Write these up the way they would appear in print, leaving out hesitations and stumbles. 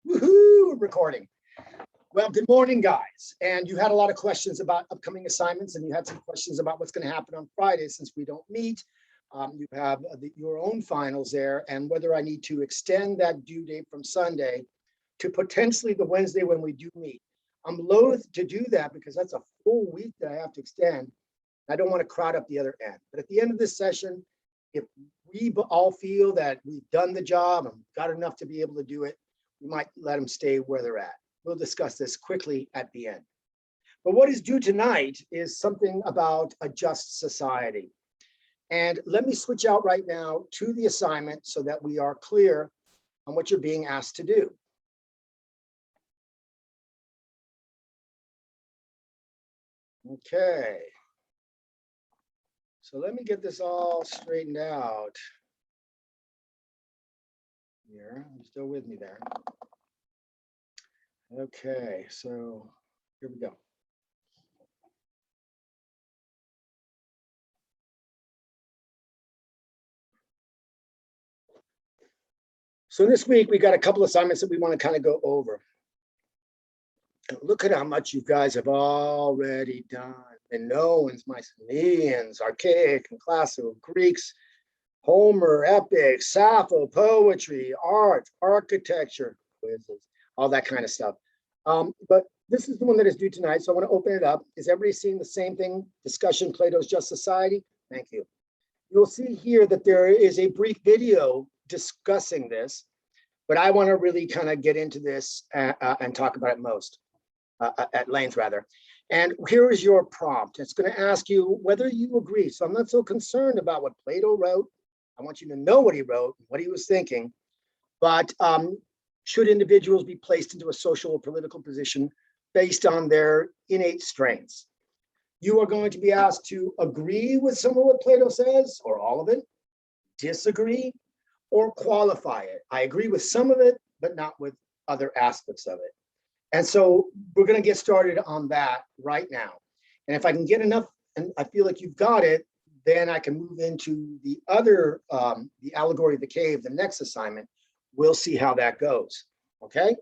Woohoo, we're recording. Well, good morning, guys. And you had a lot of questions about upcoming assignments, and you had some questions about what's going to happen on Friday since we don't meet. You have your own finals there, and whether I need to extend that due date from Sunday to potentially the Wednesday when we do meet. I'm loath to do that because that's a full week that I have to extend. I don't want to crowd up the other end. But at the end of this session, if we all feel that we've done the job and got enough to be able to do it, we might let them stay where they're at. We'll discuss this quickly at the end. But what is due tonight is something about a just society. And let me switch out right now to the assignment so that we are clear on what you're being asked to do. Okay. So let me get this all straightened out here. You're still with me there. Okay, so here we go. So this week we got a couple assignments that we want to kind of go over. Look at how much you guys have already done. Minoans, Mycenaeans, Archaic and Classical Greeks, Homer, epics, Sappho, poetry, art, architecture, quizzes, all that kind of stuff. But this is the one that is due tonight, so I want to open it up. Is everybody seeing the same thing? Discussion, Plato's Just Society? Thank you. You'll see here that there is a brief video discussing this, but I want to really kind of get into this and talk about it at length rather. And here is your prompt. It's going to ask you whether you agree. So I'm not so concerned about what Plato wrote. I want you to know what he wrote, what he was thinking, but should individuals be placed into a social or political position based on their innate strengths? You are going to be asked to agree with some of what Plato says, or all of it, disagree, or qualify it. I agree with some of it, but not with other aspects of it. And so we're going to get started on that right now. And if I can get enough, and I feel like you've got it, then I can move into the other, the allegory of the cave, the next assignment. We'll see how that goes. Okay.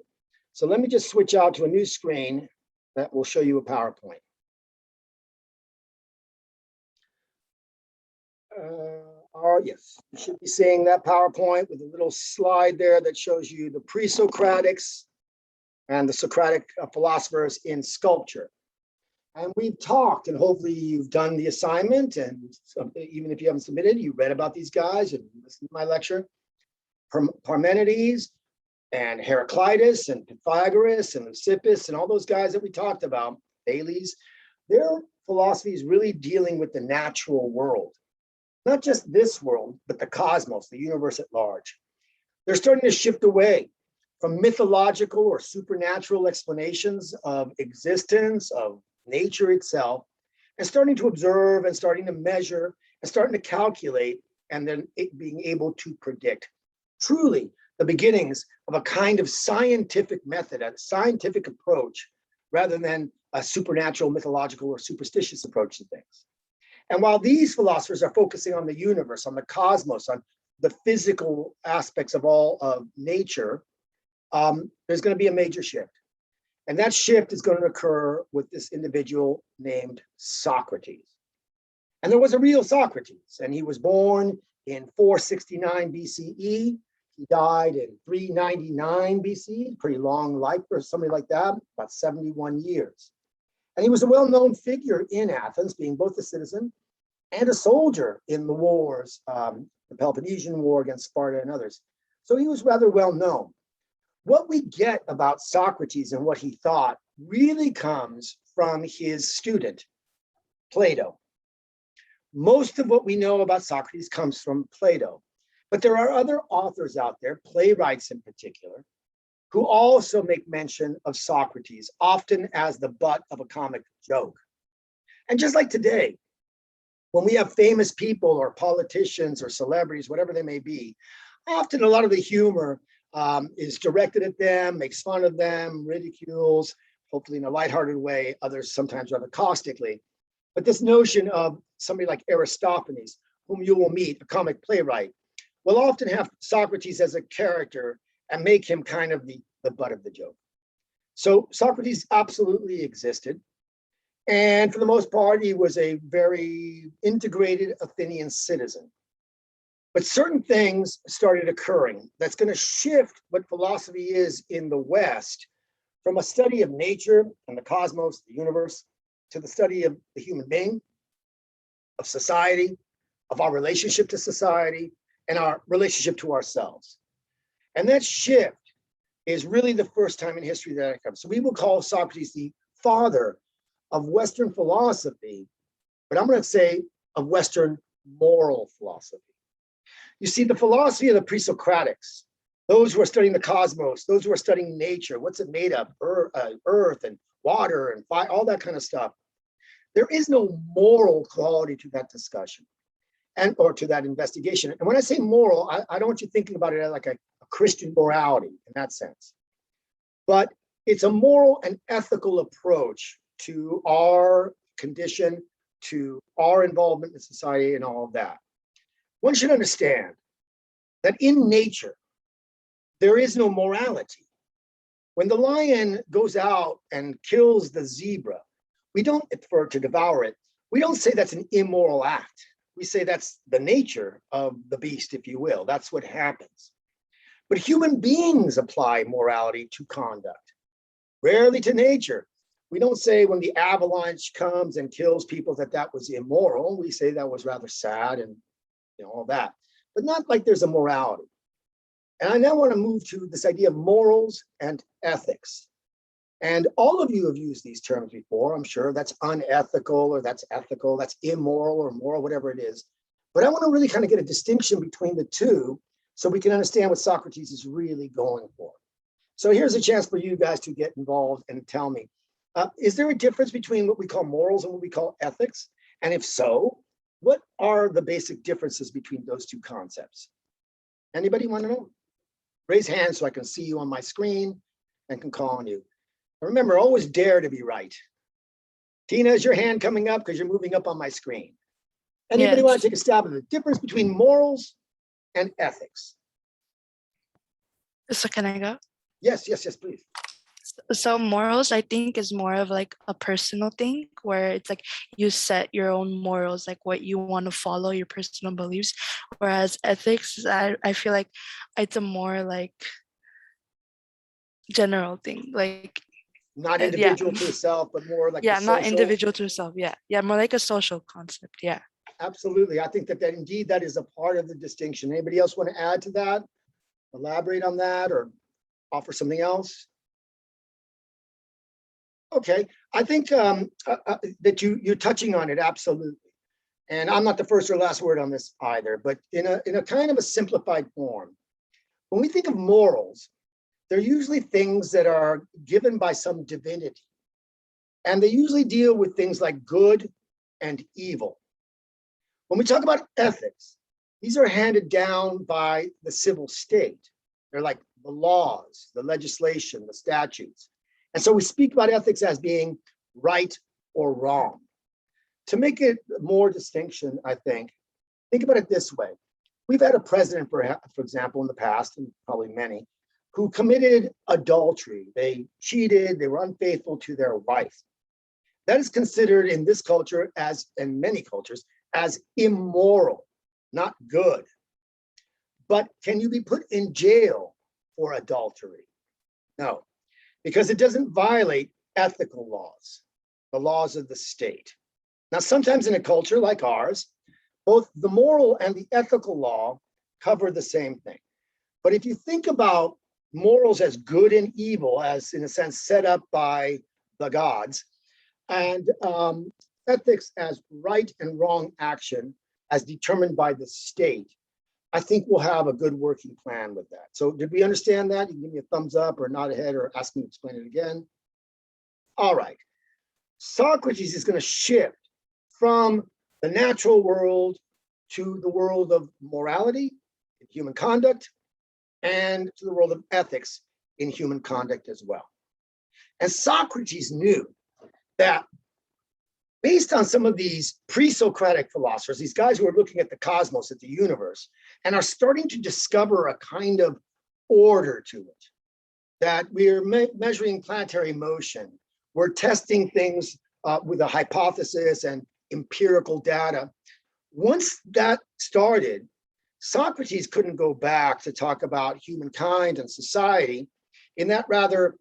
So let me just switch out to a new screen that will show you a PowerPoint. Yes, you should be seeing that PowerPoint with a little slide there that shows you the pre-Socratics and the Socratic philosophers in sculpture. And we've talked, and hopefully you've done the assignment, and even if you haven't submitted, you read about these guys and listened to my lecture. Parmenides and Heraclitus and Pythagoras and Leucippus and all those guys that we talked about, Thales, their philosophy is really dealing with the natural world. Not just this world, but the cosmos, the universe at large. They're starting to shift away from mythological or supernatural explanations of existence, of nature itself, and starting to observe and starting to measure and starting to calculate, and then being able to predict. Truly the beginnings of a kind of scientific method, a scientific approach, rather than a supernatural, mythological, or superstitious approach to things. And while these philosophers are focusing on the universe, on the cosmos, on the physical aspects of all of nature, there's going to be a major shift. And that shift is going to occur with this individual named Socrates. And there was a real Socrates, and he was born in 469 BCE. He died in 399 BCE, pretty long life for somebody like that, about 71 years. And he was a well-known figure in Athens, being both a citizen and a soldier in the wars, the Peloponnesian War against Sparta and others. So he was rather well known. What we get about Socrates and what he thought really comes from his student, Plato. Most of what we know about Socrates comes from Plato, but there are other authors out there, playwrights in particular, who also make mention of Socrates, often as the butt of a comic joke. And just like today, when we have famous people or politicians or celebrities, whatever they may be, often a lot of the humor is directed at them, makes fun of them, ridicules, hopefully in a lighthearted way, others sometimes rather caustically. But this notion of somebody like Aristophanes, whom you will meet, a comic playwright, will often have Socrates as a character and make him kind of the the butt of the joke. So Socrates absolutely existed. And for the most part, he was a very integrated Athenian citizen. But certain things started occurring that's going to shift what philosophy is in the West from a study of nature and the cosmos, the universe, to the study of the human being, of society, of our relationship to society, and our relationship to ourselves. And that shift is really the first time in history that it comes. So we will call Socrates the father of Western philosophy, but I'm going to say of Western moral philosophy. You see, the philosophy of the pre-Socratics, those who are studying the cosmos, those who are studying nature, what's it made of, earth and water and fire, all that kind of stuff. There is no moral quality to that discussion or to that investigation. And when I say moral, I don't want you thinking about it as like a Christian morality in that sense. But it's a moral and ethical approach to our condition, to our involvement in society and all of that. One should understand that in nature, there is no morality. When the lion goes out and kills the zebra, we don't, for to devour it, we don't say that's an immoral act. We say that's the nature of the beast, if you will. That's what happens. But human beings apply morality to conduct, rarely to nature. We don't say when the avalanche comes and kills people that was immoral. We say that was rather sad and all that, but not like there's a morality. And I now want to move to this idea of morals and ethics. And all of you have used these terms before. I'm sure that's unethical or that's ethical, that's immoral or moral, whatever it is. But I want to really kind of get a distinction between the two so we can understand what Socrates is really going for. So here's a chance for you guys to get involved and tell me, is there a difference between what we call morals and what we call ethics? And if so, what are the basic differences between those two concepts? Anybody want to know? Raise hands so I can see you on my screen and can call on you. Remember, always dare to be right. Tina, is your hand coming up because you're moving up on my screen? Anybody want to take a stab at the difference between morals and ethics? So can I go? Yes, please. So morals, I think, is more of like a personal thing where it's like you set your own morals, like what you want to follow, your personal beliefs. Whereas ethics, I feel like it's a more like general thing, like not individual to itself, but more like not individual to itself. More like a social concept. Absolutely. I think that indeed that is a part of the distinction. Anybody else want to add to that? Elaborate on that or offer something else? Okay, I think that you're touching on it, absolutely. And I'm not the first or last word on this either, but in a kind of a simplified form. When we think of morals, they're usually things that are given by some divinity. And they usually deal with things like good and evil. When we talk about ethics, these are handed down by the civil state. They're like the laws, the legislation, the statutes. And so we speak about ethics as being right or wrong. To make it more distinction, I think about it this way. We've had a president, for example, in the past, and probably many, who committed adultery. They cheated, they were unfaithful to their wife. That is considered in this culture, as in many cultures, as immoral, not good. But can you be put in jail for adultery? No. Because it doesn't violate ethical laws, the laws of the state. Now, sometimes in a culture like ours, both the moral and the ethical law cover the same thing. But if you think about morals as good and evil, as in a sense set up by the gods, and ethics as right and wrong action as determined by the state, I think we'll have a good working plan with that. So did we understand that? You can give me a thumbs up or nod ahead or ask me to explain it again. All right. Socrates is going to shift from the natural world to the world of morality in human conduct and to the world of ethics in human conduct as well. And Socrates knew that based on some of these pre-Socratic philosophers, these guys who are looking at the cosmos, at the universe, and are starting to discover a kind of order to it. that we are measuring planetary motion. We're testing things with a hypothesis and empirical data. Once that started, Socrates couldn't go back to talk about humankind and society in that rather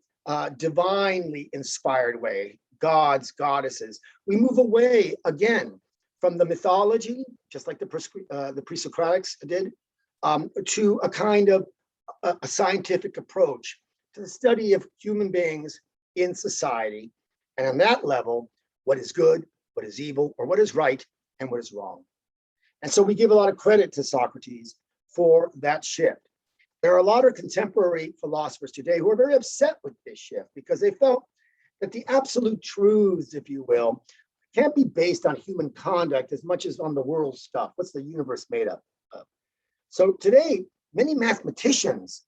divinely inspired way, gods, goddesses. We move away again from the mythology, just like the pre-Socratics did, to a kind of a scientific approach to the study of human beings in society. And on that level, what is good, what is evil, or what is right, and what is wrong. And so we give a lot of credit to Socrates for that shift. There are a lot of contemporary philosophers today who are very upset with this shift because they felt that the absolute truths, if you will, can't be based on human conduct as much as on the world stuff. What's the universe made up of? So today, many mathematicians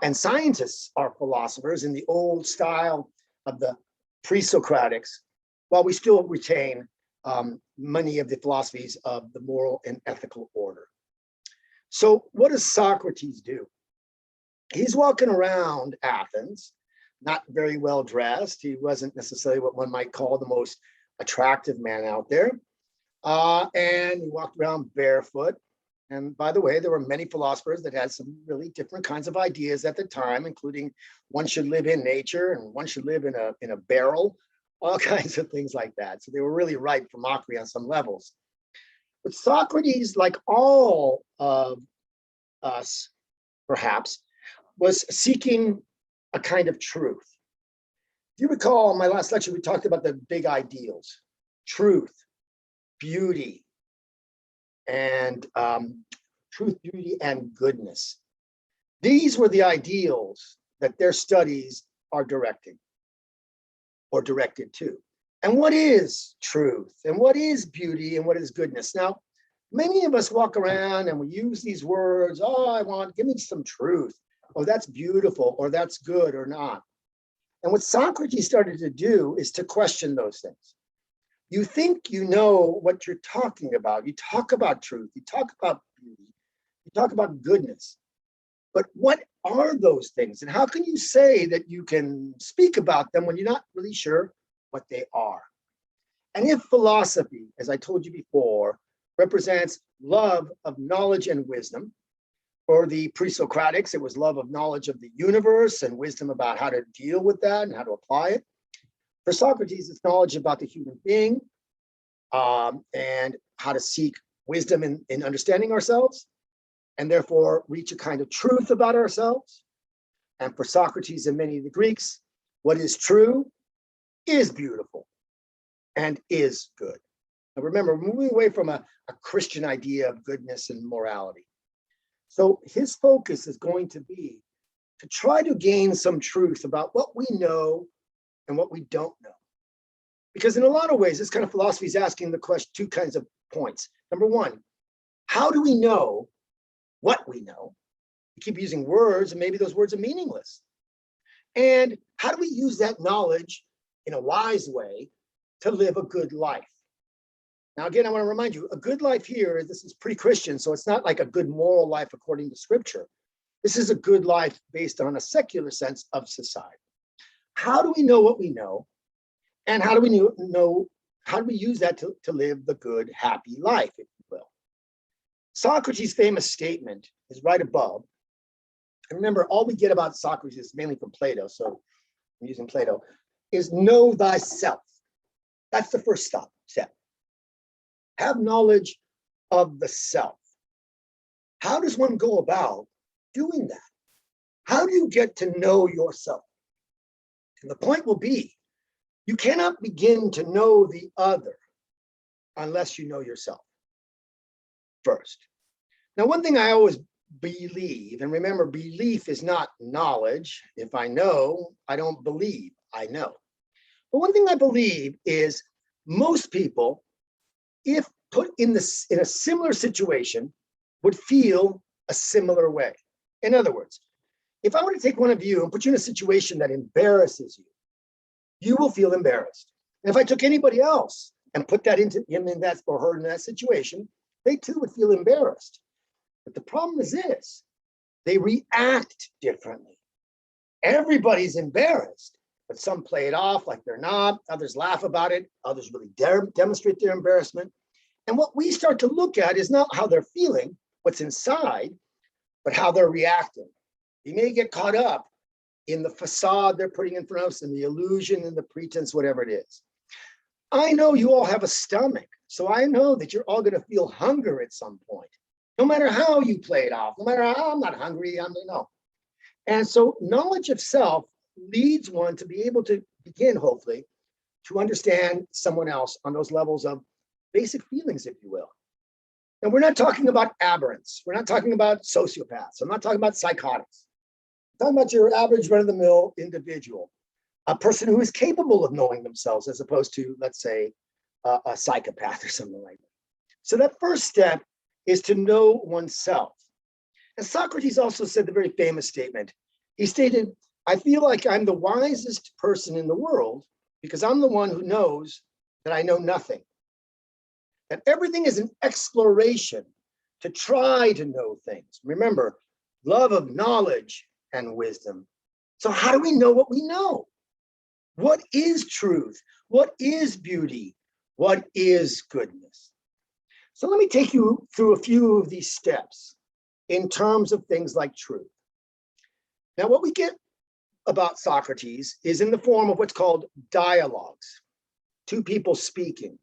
and scientists are philosophers in the old style of the pre-Socratics, while we still retain many of the philosophies of the moral and ethical order. So what does Socrates do? He's walking around Athens, not very well dressed. He wasn't necessarily what one might call the most attractive man out there. And he walked around barefoot. And by the way, there were many philosophers that had some really different kinds of ideas at the time, including one should live in nature and one should live in a barrel, all kinds of things like that. So they were really ripe for mockery on some levels. But Socrates, like all of us, perhaps, was seeking a kind of truth. If you recall, in my last lecture, we talked about the big ideals: truth, beauty, and truth, beauty, and goodness. These were the ideals that their studies are directing or directed to. And what is truth? And what is beauty? And what is goodness? Now, many of us walk around and we use these words. Oh, give me some truth. Oh, that's beautiful, or that's good, or not. And what Socrates started to do is to question those things. You think you know what you're talking about. You talk about truth. You talk about beauty. You talk about goodness. But what are those things? And how can you say that you can speak about them when you're not really sure what they are? And if philosophy, as I told you before, represents love of knowledge and wisdom, for the pre-Socratics, it was love of knowledge of the universe and wisdom about how to deal with that and how to apply it. For Socrates, it's knowledge about the human being and how to seek wisdom in understanding ourselves, and therefore reach a kind of truth about ourselves. And for Socrates and many of the Greeks, what is true is beautiful and is good. Now remember, we're moving away from a Christian idea of goodness and morality. So his focus is going to be to try to gain some truth about what we know and what we don't know. Because in a lot of ways, this kind of philosophy is asking the question, two kinds of points. Number one, how do we know what we know? We keep using words, and maybe those words are meaningless. And how do we use that knowledge in a wise way to live a good life? Now, again, I want to remind you, a good life here, this is pre-Christian, so it's not like a good moral life according to scripture. This is a good life based on a secular sense of society. How do we know what we know? And how do we know, how do we use that to live the good, happy life, if you will? Socrates' famous statement is right above. And remember, all we get about Socrates is mainly from Plato, so I'm using Plato, is know thyself. That's the first step. Have knowledge of the self. How does one go about doing that? How do you get to know yourself? And the point will be, you cannot begin to know the other unless you know yourself first. Now, one thing I always believe, and remember, belief is not knowledge. If I know, I don't believe, I know. But one thing I believe is most people, if put in a similar situation, would feel a similar way. In other words, if I were to take one of you and put you in a situation that embarrasses you, you will feel embarrassed. And if I took anybody else and put that into him in that or her in that situation, they too would feel embarrassed. But the problem is this: they react differently. Everybody's embarrassed, but some play it off like they're not. Others laugh about it. Others really demonstrate their embarrassment. And what we start to look at is not how they're feeling, what's inside, but how they're reacting. You may get caught up in the facade they're putting in front of us, and the illusion and the pretense, whatever it is. I know you all have a stomach, so I know that you're all going to feel hunger at some point, no matter how you play it off, no matter how I'm not hungry, no. And so knowledge of self leads one to be able to begin, hopefully, to understand someone else on those levels of basic feelings, if you will. And we're not talking about aberrants. We're not talking about sociopaths. I'm not talking about psychotics. I'm talking about your average run-of-the-mill individual, a person who is capable of knowing themselves, as opposed to, let's say, a psychopath or something like that. So that first step is to know oneself. And Socrates also said the very famous statement. He stated, I feel like I'm the wisest person in the world because I'm the one who knows that I know nothing. That everything is an exploration to try to know things. Remember, love of knowledge and wisdom. So how do we know what we know? What is truth? What is beauty? What is goodness? So let me take you through a few of these steps in terms of things like truth. Now, what we get about Socrates is in the form of what's called dialogues, two people speaking,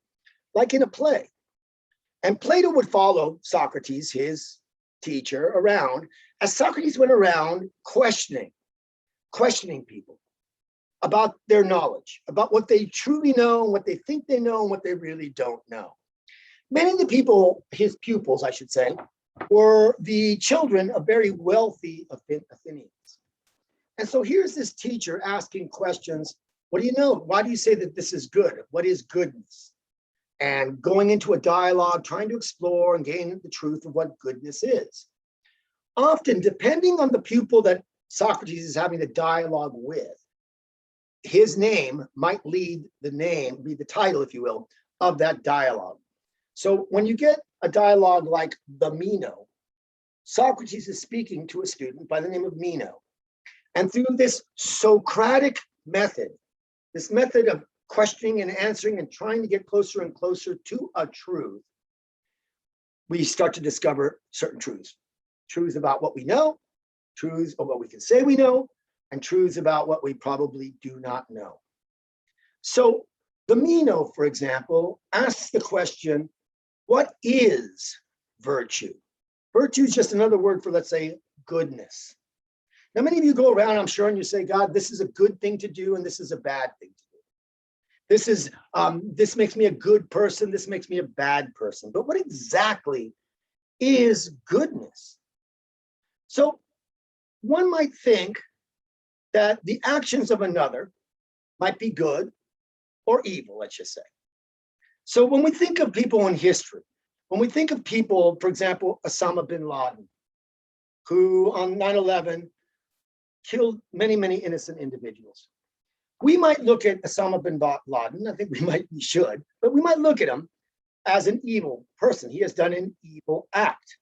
like in a play. And Plato would follow Socrates, his teacher, around as Socrates went around questioning people about their knowledge, about what they truly know, what they think they know, and what they really don't know. Many of the people, his pupils, I should say, were the children of very wealthy Athenians. And so here's this teacher asking questions. What do you know? Why do you say that this is good? What is goodness? And going into a dialogue, trying to explore and gain the truth of what goodness is. Often, depending on the pupil that Socrates is having the dialogue with, his name might be the title, if you will, of that dialogue. So when you get a dialogue like the Meno, Socrates is speaking to a student by the name of Meno. And through this Socratic method, this method of questioning and answering and trying to get closer and closer to a truth, we start to discover certain truths. Truths about what we know, truths of what we can say we know, and truths about what we probably do not know. So the Meno, for example, asks the question, what is virtue? Virtue is just another word for, let's say, goodness. Now, many of you go around, I'm sure, and you say, God, this is a good thing to do, and this is a bad thing to do. This makes me a good person, this makes me a bad person. But what exactly is goodness? So one might think that the actions of another might be good or evil, let's just say. So when we think of people in history, when we think of people, for example, Osama bin Laden, who on 9/11 killed many, many innocent individuals. We might look at Osama bin Laden, I think we should, but we might look at him as an evil person. He has done an evil act.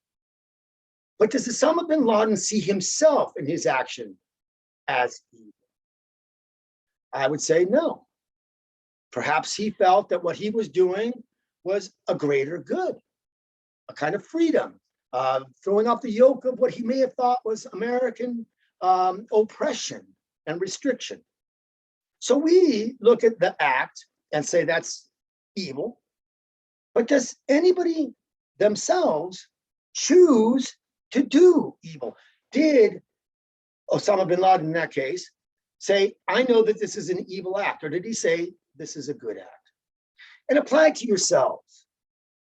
But does Osama bin Laden see himself in his action as evil? I would say no. Perhaps he felt that what he was doing was a greater good, a kind of freedom, throwing off the yoke of what he may have thought was American oppression and restriction. So we look at the act and say that's evil, but does anybody themselves choose to do evil? Did Osama bin Laden, in that case, say, I know that this is an evil act, or did he say, this is a good act? And apply it to yourselves.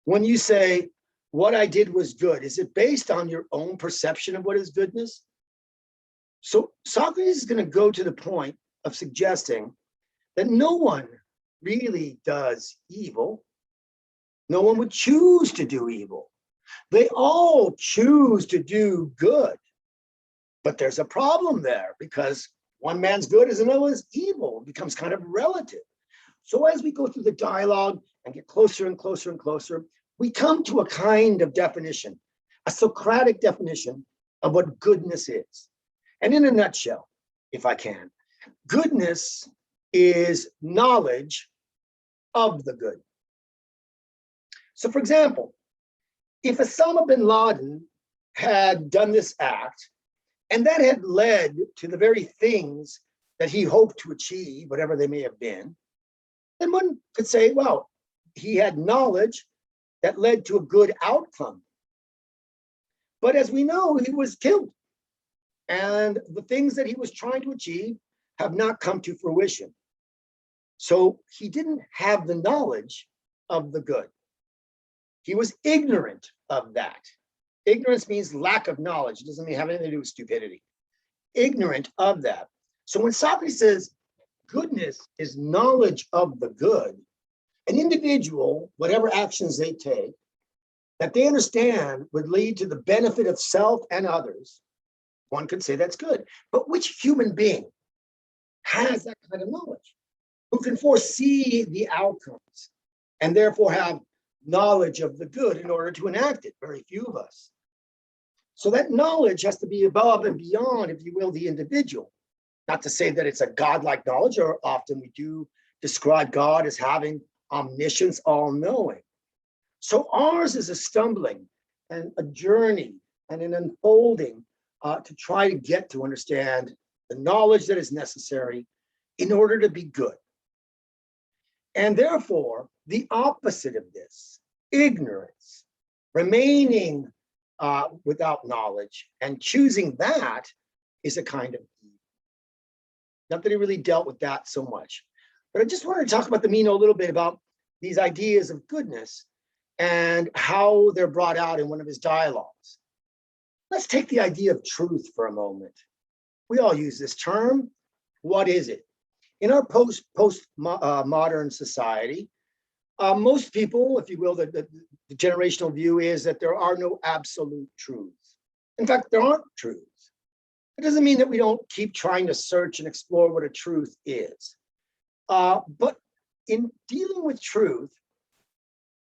When you say, what I did was good, is it based on your own perception of what is goodness? So Socrates is going to go to the point of suggesting that no one really does evil. No one would choose to do evil. They all choose to do good. But there's a problem there because one man's good is another's evil. It becomes kind of relative. So as we go through the dialogue and get closer and closer and closer, we come to a kind of definition, a Socratic definition of what goodness is. And in a nutshell, if I can. Goodness is knowledge of the good. So for example, if Osama bin Laden had done this act, and that had led to the very things that he hoped to achieve, whatever they may have been, then one could say, well, he had knowledge that led to a good outcome. But as we know, he was killed. And the things that he was trying to achieve have not come to fruition. So he didn't have the knowledge of the good. He was ignorant of that. Ignorance means lack of knowledge. It doesn't mean have anything to do with stupidity. Ignorant of that. So when Socrates says goodness is knowledge of the good, an individual, whatever actions they take, that they understand would lead to the benefit of self and others, one could say that's good. But which human being has that kind of knowledge? Who can foresee the outcomes and therefore have knowledge of the good in order to enact it? Very few of us. So that knowledge has to be above and beyond, if you will, the individual. Not to say that it's a godlike knowledge, or often we do describe God as having omniscience, all-knowing. So ours is a stumbling and a journey and an unfolding to try to get to understand the knowledge that is necessary in order to be good. And therefore, the opposite of this, ignorance, remaining without knowledge and choosing that, is a kind of evil. Not that he really dealt with that so much, but I just wanted to talk about the Meno a little bit about these ideas of goodness and how they're brought out in one of his dialogues. Let's take the idea of truth for a moment. We all use this term. What is it? In our post-modern society, most people, if you will, the generational view is that there are no absolute truths. In fact, there aren't truths. It doesn't mean that we don't keep trying to search and explore what a truth is. But in dealing with truth,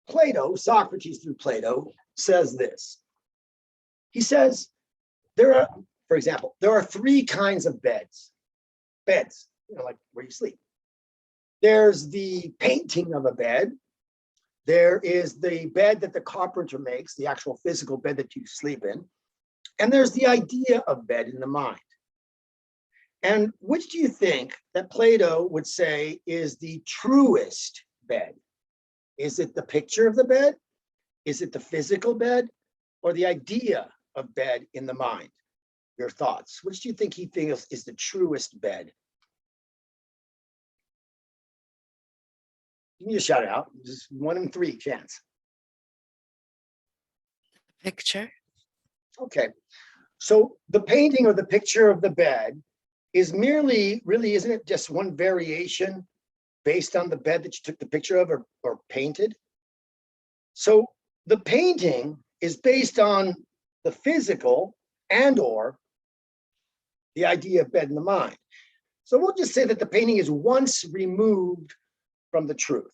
Plato, Socrates through Plato, says this. He says, for example, there are three kinds of beds. Beds, like where you sleep. There's the painting of a bed. There is the bed that the carpenter makes, the actual physical bed that you sleep in. And there's the idea of bed in the mind. And which do you think that Plato would say is the truest bed? Is it the picture of the bed? Is it the physical bed? Or the idea of bed in the mind? Your thoughts. Which do you think he thinks is the truest bed? You can just shout it out. Just 1 in 3 chance. Picture. Okay. So the painting or the picture of the bed is merely, really, isn't it just one variation based on the bed that you took the picture of or painted? So the painting is based on the physical and or the idea of bed in the mind. So we'll just say that the painting is once removed from the truth.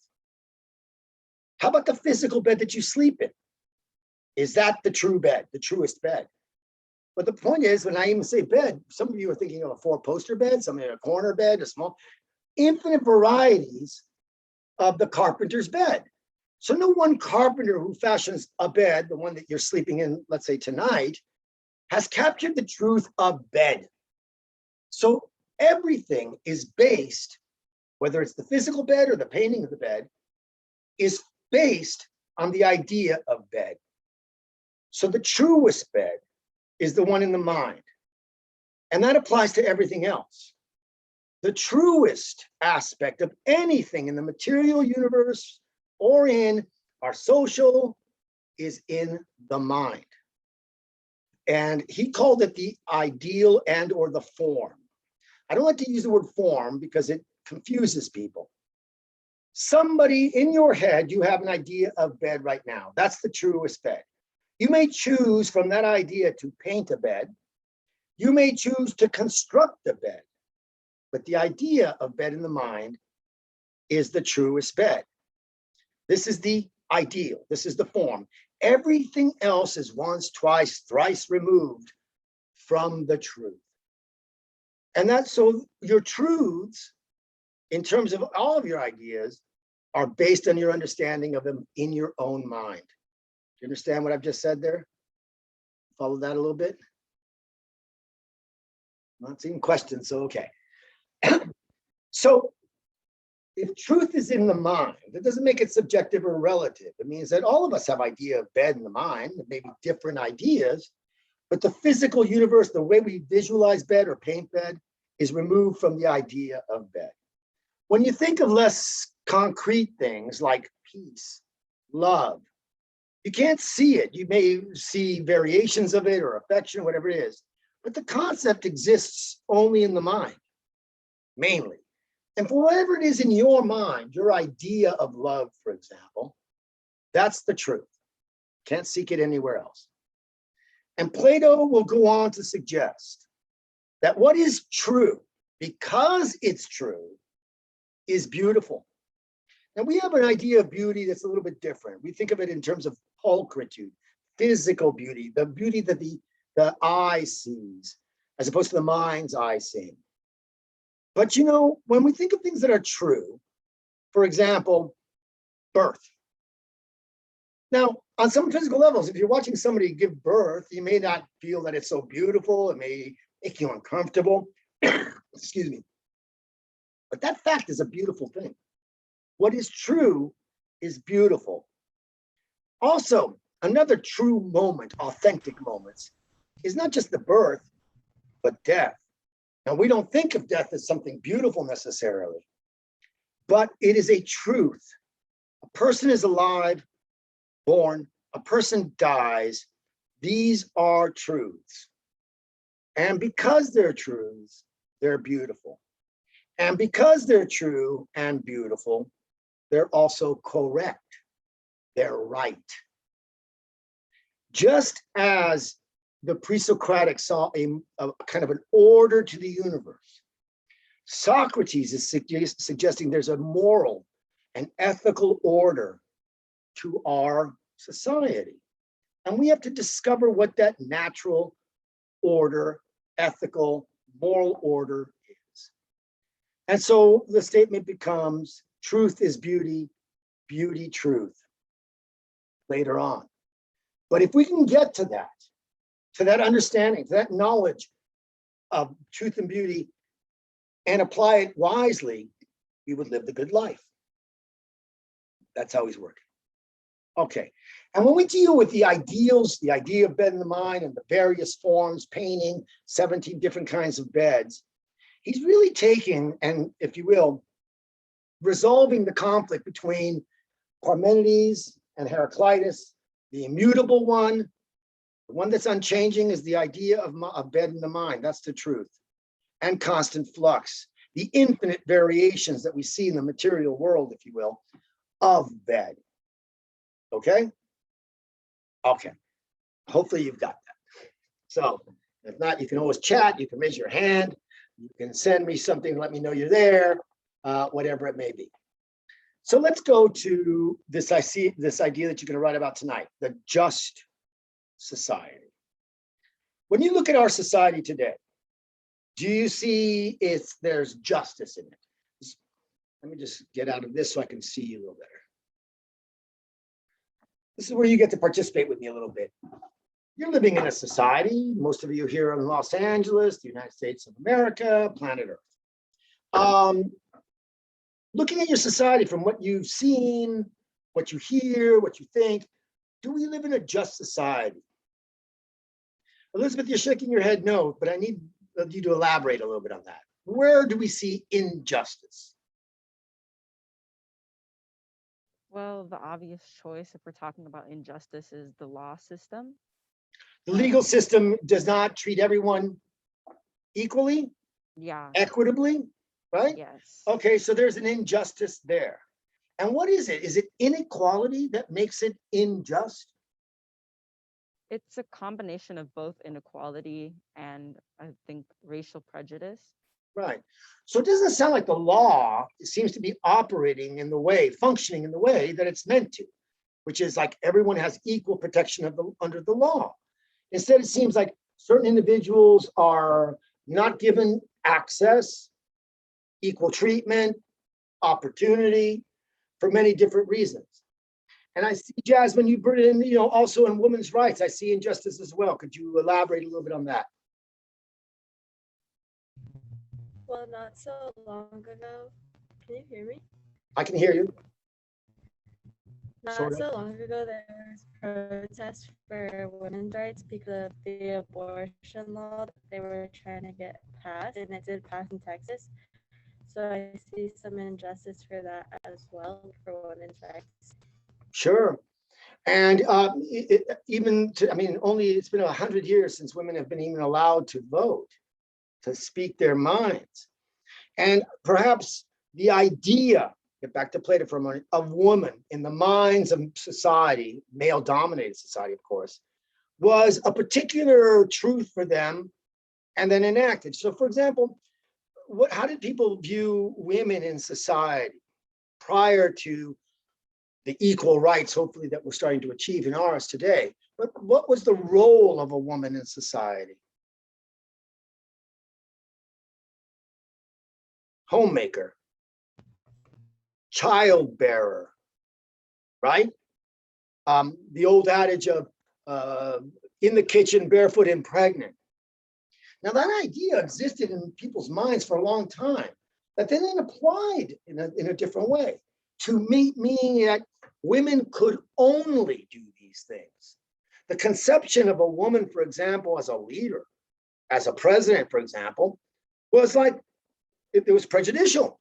How about the physical bed that you sleep in? Is that the true bed, the truest bed? But the point is, when I even say bed, some of you are thinking of a 4-poster bed, some of a corner bed, a small, infinite varieties of the carpenter's bed. So no one carpenter who fashions a bed, the one that you're sleeping in, let's say tonight, has captured the truth of bed. So everything is based, whether it's the physical bed or the painting of the bed, is based on the idea of bed. So the truest bed is the one in the mind. And that applies to everything else. The truest aspect of anything in the material universe or in our social is in the mind. And he called it the ideal and or the form. I don't like to use the word form because it confuses people. Somebody in your head, you have an idea of bed right now. That's the truest bed. You may choose from that idea to paint a bed. You may choose to construct a bed. But the idea of bed in the mind is the truest bed. This is the ideal. This is the form. Everything else is once, twice, thrice removed from the truth. And that's so your truths, in terms of all of your ideas, are based on your understanding of them in your own mind. Do you understand what I've just said there? Follow that a little bit? Not seeing questions, so okay. So if truth is in the mind, that doesn't make it subjective or relative. It means that all of us have idea of bed in the mind, maybe different ideas, but the physical universe, the way we visualize bed or paint bed, is removed from the idea of bed. When you think of less concrete things like peace, love, you can't see it. You may see variations of it or affection, whatever it is, but the concept exists only in the mind, mainly. And for whatever it is in your mind, your idea of love, for example, that's the truth. Can't seek it anywhere else. And Plato will go on to suggest that what is true, because it's true, is beautiful. Now we have an idea of beauty that's a little bit different. We think of it in terms of pulchritude, physical beauty, the beauty that the eye sees, as opposed to the mind's eye seeing. But you know, when we think of things that are true, for example, birth. Now, on some physical levels, if you're watching somebody give birth, you may not feel that it's so beautiful. It may make you uncomfortable. Excuse me. But that fact is a beautiful thing. What is true is beautiful. Also, another true moment, authentic moments, is not just the birth, but death. Now, we don't think of death as something beautiful necessarily, but it is a truth. A person is alive, born, a person dies. These are truths. And because they're truths, they're beautiful. And because they're true and beautiful, they're also correct. They're right. Just as the pre-Socratic saw a kind of an order to the universe, Socrates is suggesting there's a moral and ethical order to our society. And we have to discover what that natural order, ethical, moral order is. And so the statement becomes, truth is beauty, beauty, truth, later on. But if we can get to that understanding, to that knowledge of truth and beauty, and apply it wisely, we would live the good life. That's how he's working. Okay, and when we deal with the ideals, the idea of bed in the mind and the various forms, painting 17 different kinds of beds, he's really taking, and if you will, resolving the conflict between Parmenides and Heraclitus. The immutable one, the one that's unchanging, is the idea of bed in the mind. That's the truth. And constant flux, the infinite variations that we see in the material world, if you will, of bed. Okay? Okay. Hopefully you've got that. So if not, you can always chat. You can raise your hand. You can send me something, let me know you're there, whatever it may be. So let's go to this idea that you're going to write about tonight, the just society. When you look at our society today, do you see there's justice in it? Let me just get out of this so I can see you a little better. This is where you get to participate with me a little bit. You're living in a society, most of you here in Los Angeles, the United States of America, planet Earth. Looking at your society from what you've seen, what you hear, what you think, do we live in a just society? Elizabeth, you're shaking your head no, but I need you to elaborate a little bit on that. Where do we see injustice? Well, the obvious choice, if we're talking about injustice, is the law system. The legal system does not treat everyone equally, Yeah, equitably, right? yes. Okay, so there's an injustice there. And what is it? Is it inequality that makes it unjust? It's a combination of both inequality and I think racial prejudice. Right. So it doesn't sound like the law seems to be operating in the way, functioning in the way that it's meant to, which is like everyone has equal protection under the law. Instead, it seems like certain individuals are not given access, equal treatment, opportunity, for many different reasons. And I see, Jasmine, you put it in, also in women's rights. I see injustice as well. Could you elaborate a little bit on that? Well, not so long ago, can you hear me? I can hear you. Not Sort of. so long ago, there was protests for women's rights because of the abortion law that they were trying to get passed, and it did pass in Texas. So I see some injustice for that as well, for women's rights. Sure. And only it's been 100 years since women have been even allowed to vote, to speak their minds. And perhaps the idea, get back to Plato for a moment, of woman in the minds of society, male-dominated society, of course, was a particular truth for them and then enacted. So, for example, how did people view women in society prior to the equal rights, hopefully, that we're starting to achieve in ours today? But what was the role of a woman in society? Homemaker, childbearer, right? The old adage of in the kitchen, barefoot and pregnant. Now that idea existed in people's minds for a long time, but then it applied in a different way to meaning that women could only do these things. The conception of a woman, for example, as a leader, as a president, for example, was like, it was prejudicial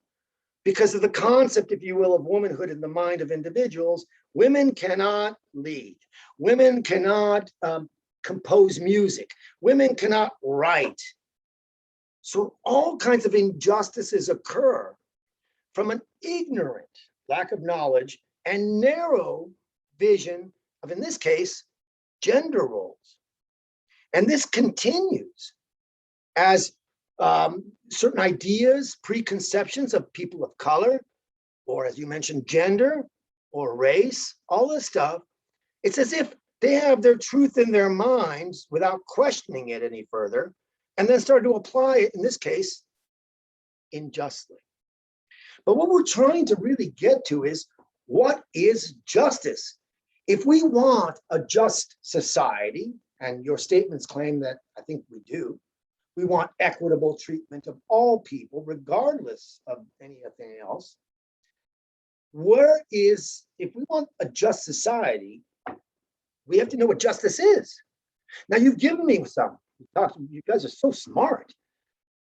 because of the concept, if you will, of womanhood in the mind of individuals. Women cannot lead. Women cannot compose music. Women cannot write. So all kinds of injustices occur from an ignorant lack of knowledge and narrow vision of, in this case, gender roles. And this continues as certain ideas, preconceptions of people of color, or as you mentioned, gender or race, all this stuff. It's as if they have their truth in their minds without questioning it any further, and then start to apply it, in this case, unjustly. But what we're trying to really get to is, what is justice? If we want a just society, and your statements claim that I think we do, we want equitable treatment of all people, regardless of anything else. If we want a just society, we have to know what justice is. Now, you've given me some. You guys are so smart.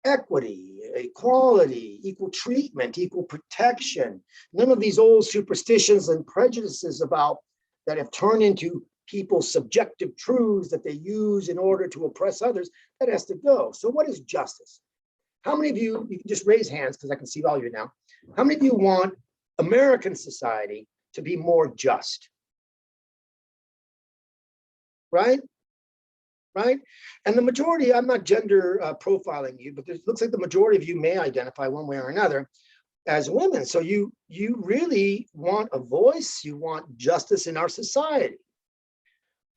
Equity, equality, equal treatment, equal protection. None of these old superstitions and prejudices that have turned into people's subjective truths that they use in order to oppress others, that has to go. So what is justice? How many of you can just raise hands because I can see all of you now. How many of you want American society to be more just? Right? Right? And the majority, I'm not gender profiling you, but it looks like the majority of you may identify one way or another as women. So you really want a voice, you want justice in our society.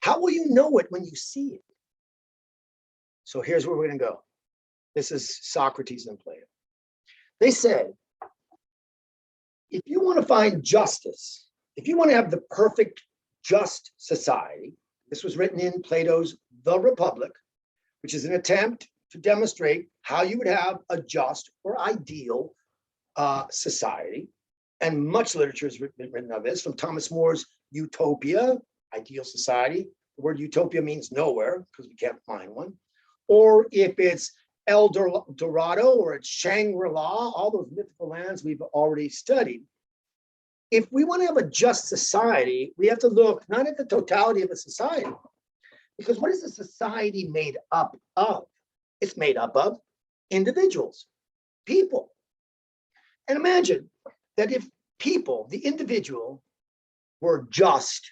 How will you know it when you see it? So here's where we're going to go. This is Socrates and Plato. They said, if you want to find justice, if you want to have the perfect just society, this was written in Plato's The Republic, which is an attempt to demonstrate how you would have a just or ideal society. And much literature has been written of this, from Thomas More's Utopia, Ideal Society. The word utopia means nowhere because we can't find one. Or if it's El Dorado or it's Shangri-La, all those mythical lands we've already studied. If we want to have a just society, we have to look not at the totality of a society, because what is a society made up of? It's made up of individuals, people. And imagine that if people, the individual, were just,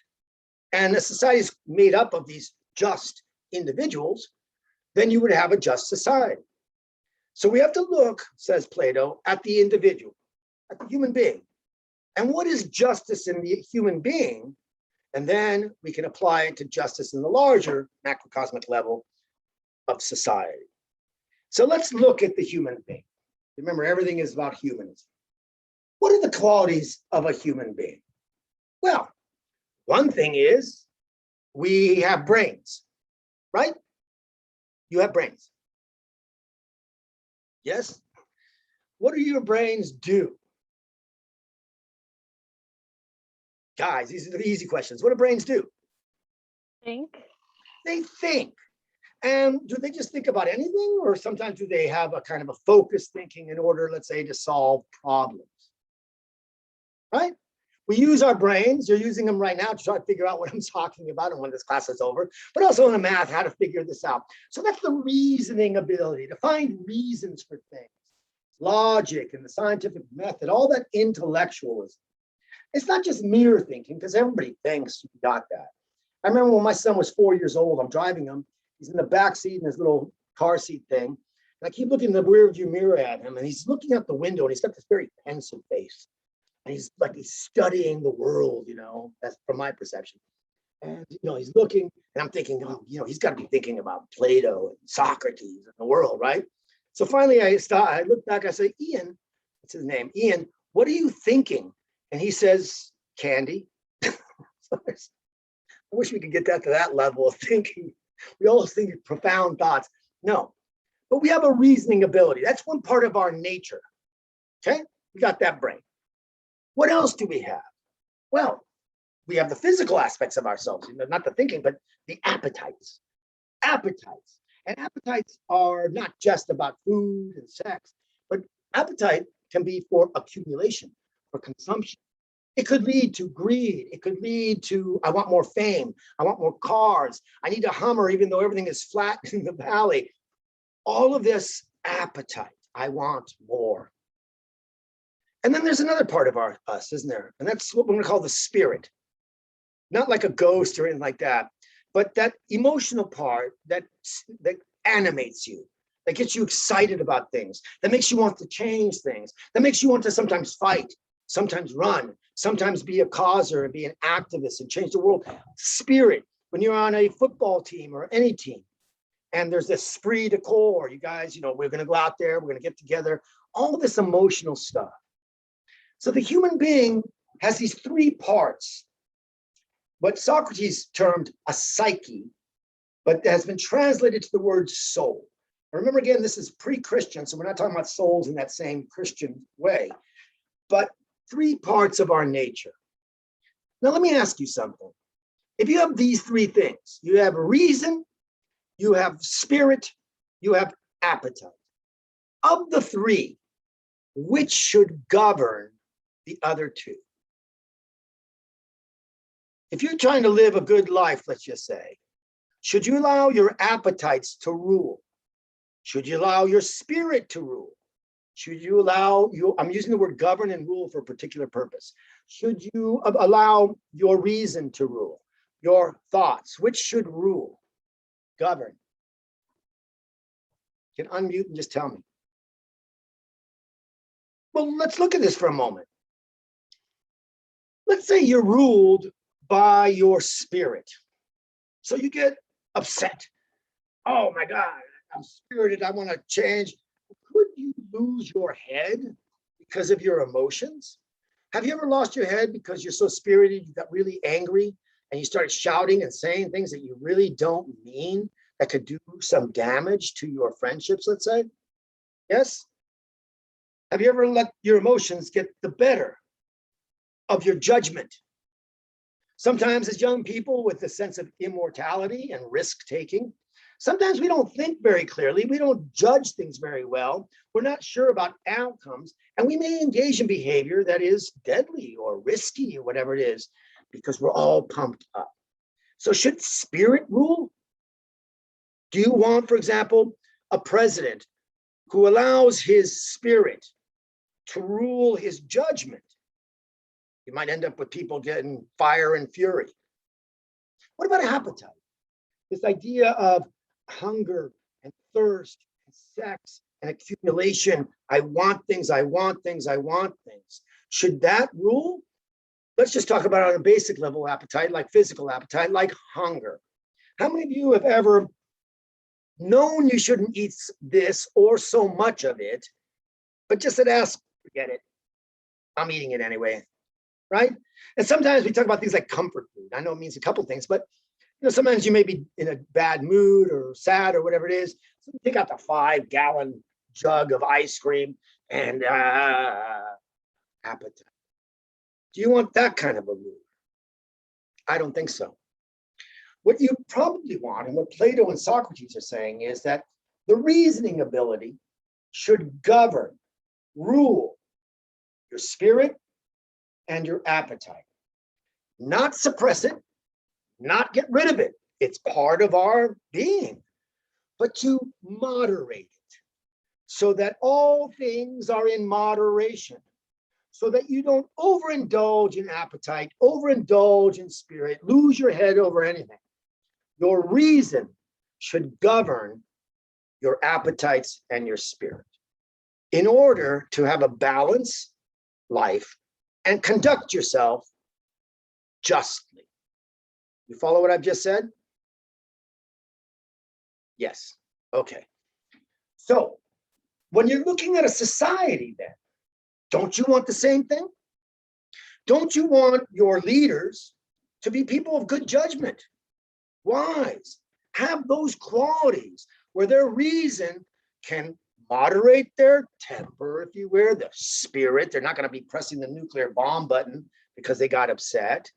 and a society is made up of these just individuals, then you would have a just society. So we have to look, says Plato, at the individual, at the human being. And what is justice in the human being? And then we can apply it to justice in the larger macrocosmic level of society. So let's look at the human being. Remember, everything is about humans. What are the qualities of a human being? Well, one thing is we have brains, right? You have brains. Yes? What do your brains do? Guys, these are the easy questions. What do brains do? Think. They think. And do they just think about anything, or sometimes do they have a kind of a focused thinking in order, let's say, to solve problems? Right? We use our brains. You're using them right now to try to figure out what I'm talking about and when this class is over, but also in the math, how to figure this out. So that's the reasoning ability, to find reasons for things, logic and the scientific method, all that intellectualism. It's not just mere thinking, because everybody thinks you got that. I remember when my son was 4 years old, I'm driving him. He's in the back seat in his little car seat thing. And I keep looking in the rear view mirror at him, and he's looking out the window, and he's got this very pensive face. And he's like, he's studying the world, that's from my perception. And, he's looking, and I'm thinking, oh, he's got to be thinking about Plato and Socrates and the world, right? So finally I look back, I say, Ian, what's his name? Ian, what are you thinking? And he says, candy. So I wish we could get that to that level of thinking. We all think profound thoughts. No, but we have a reasoning ability. That's one part of our nature. Okay, we got that brain. What else do we have? Well, we have the physical aspects of ourselves, not the thinking, but the appetites. Appetites. And appetites are not just about food and sex, but appetite can be for accumulation, for consumption. It could lead to greed. It could lead to, I want more fame. I want more cars. I need a Hummer, even though everything is flat in the valley. All of this appetite. I want more. And then there's another part of us, isn't there? And that's what we're going to call the spirit. Not like a ghost or anything like that, but that emotional part that animates you, that gets you excited about things, that makes you want to change things, that makes you want to sometimes fight, sometimes run, sometimes be a causer and be an activist and change the world. Spirit, when you're on a football team or any team, and there's this esprit de corps, you guys, we're going to go out there, we're going to get together, all this emotional stuff. So the human being has these three parts, what Socrates termed a psyche, but has been translated to the word soul. Remember, again, this is pre-Christian, so we're not talking about souls in that same Christian way, but three parts of our nature. Now, let me ask you something. If you have these three things, you have reason, you have spirit, you have appetite. Of the three, which should govern the other two? If you're trying to live a good life, let's just say, should you allow your appetites to rule? Should you allow your spirit to rule? Should you allow I'm using the word govern and rule for a particular purpose. Should you allow your reason to rule? Your thoughts, which should rule? Govern. You can unmute and just tell me. Well, let's look at this for a moment. Let's say you're ruled by your spirit. So you get upset. Oh my God, I'm spirited, I want to change. Could you lose your head because of your emotions? Have you ever lost your head because you're so spirited, you got really angry and you started shouting and saying things that you really don't mean that could do some damage to your friendships, let's say? Yes? Have you ever let your emotions get the better of your judgment? Sometimes as young people with a sense of immortality and risk-taking, sometimes we don't think very clearly. We don't judge things very well. We're not sure about outcomes. And we may engage in behavior that is deadly or risky or whatever it is, because we're all pumped up. So should spirit rule? Do you want, for example, a president who allows his spirit to rule his judgment? You might end up with people getting fire and fury. What about appetite? This idea of hunger and thirst and sex and accumulation. I want things, I want things, I want things. Should that rule? Let's just talk about it on a basic level appetite, like physical appetite, like hunger. How many of you have ever known you shouldn't eat this or so much of it, but just said, forget it. I'm eating it anyway, right? And sometimes we talk about things like comfort food. I know it means a couple things, but sometimes you may be in a bad mood or sad or whatever it is. So take out the 5-gallon jug of ice cream and appetite. Do you want that kind of a mood? I don't think so. What you probably want, and what Plato and Socrates are saying, is that the reasoning ability should govern, rule your spirit and your appetite. Not suppress it, not get rid of it. It's part of our being, but to moderate it so that all things are in moderation, so that you don't overindulge in appetite, overindulge in spirit, lose your head over anything. Your reason should govern your appetites and your spirit in order to have a balanced life and conduct yourself justly. You follow what I've just said? Yes. Okay. So when you're looking at a society, then, don't you want the same thing? Don't you want your leaders to be people of good judgment, wise, have those qualities where their reason can moderate their temper, if you will, their spirit? They're not going to be pressing the nuclear bomb button because they got upset,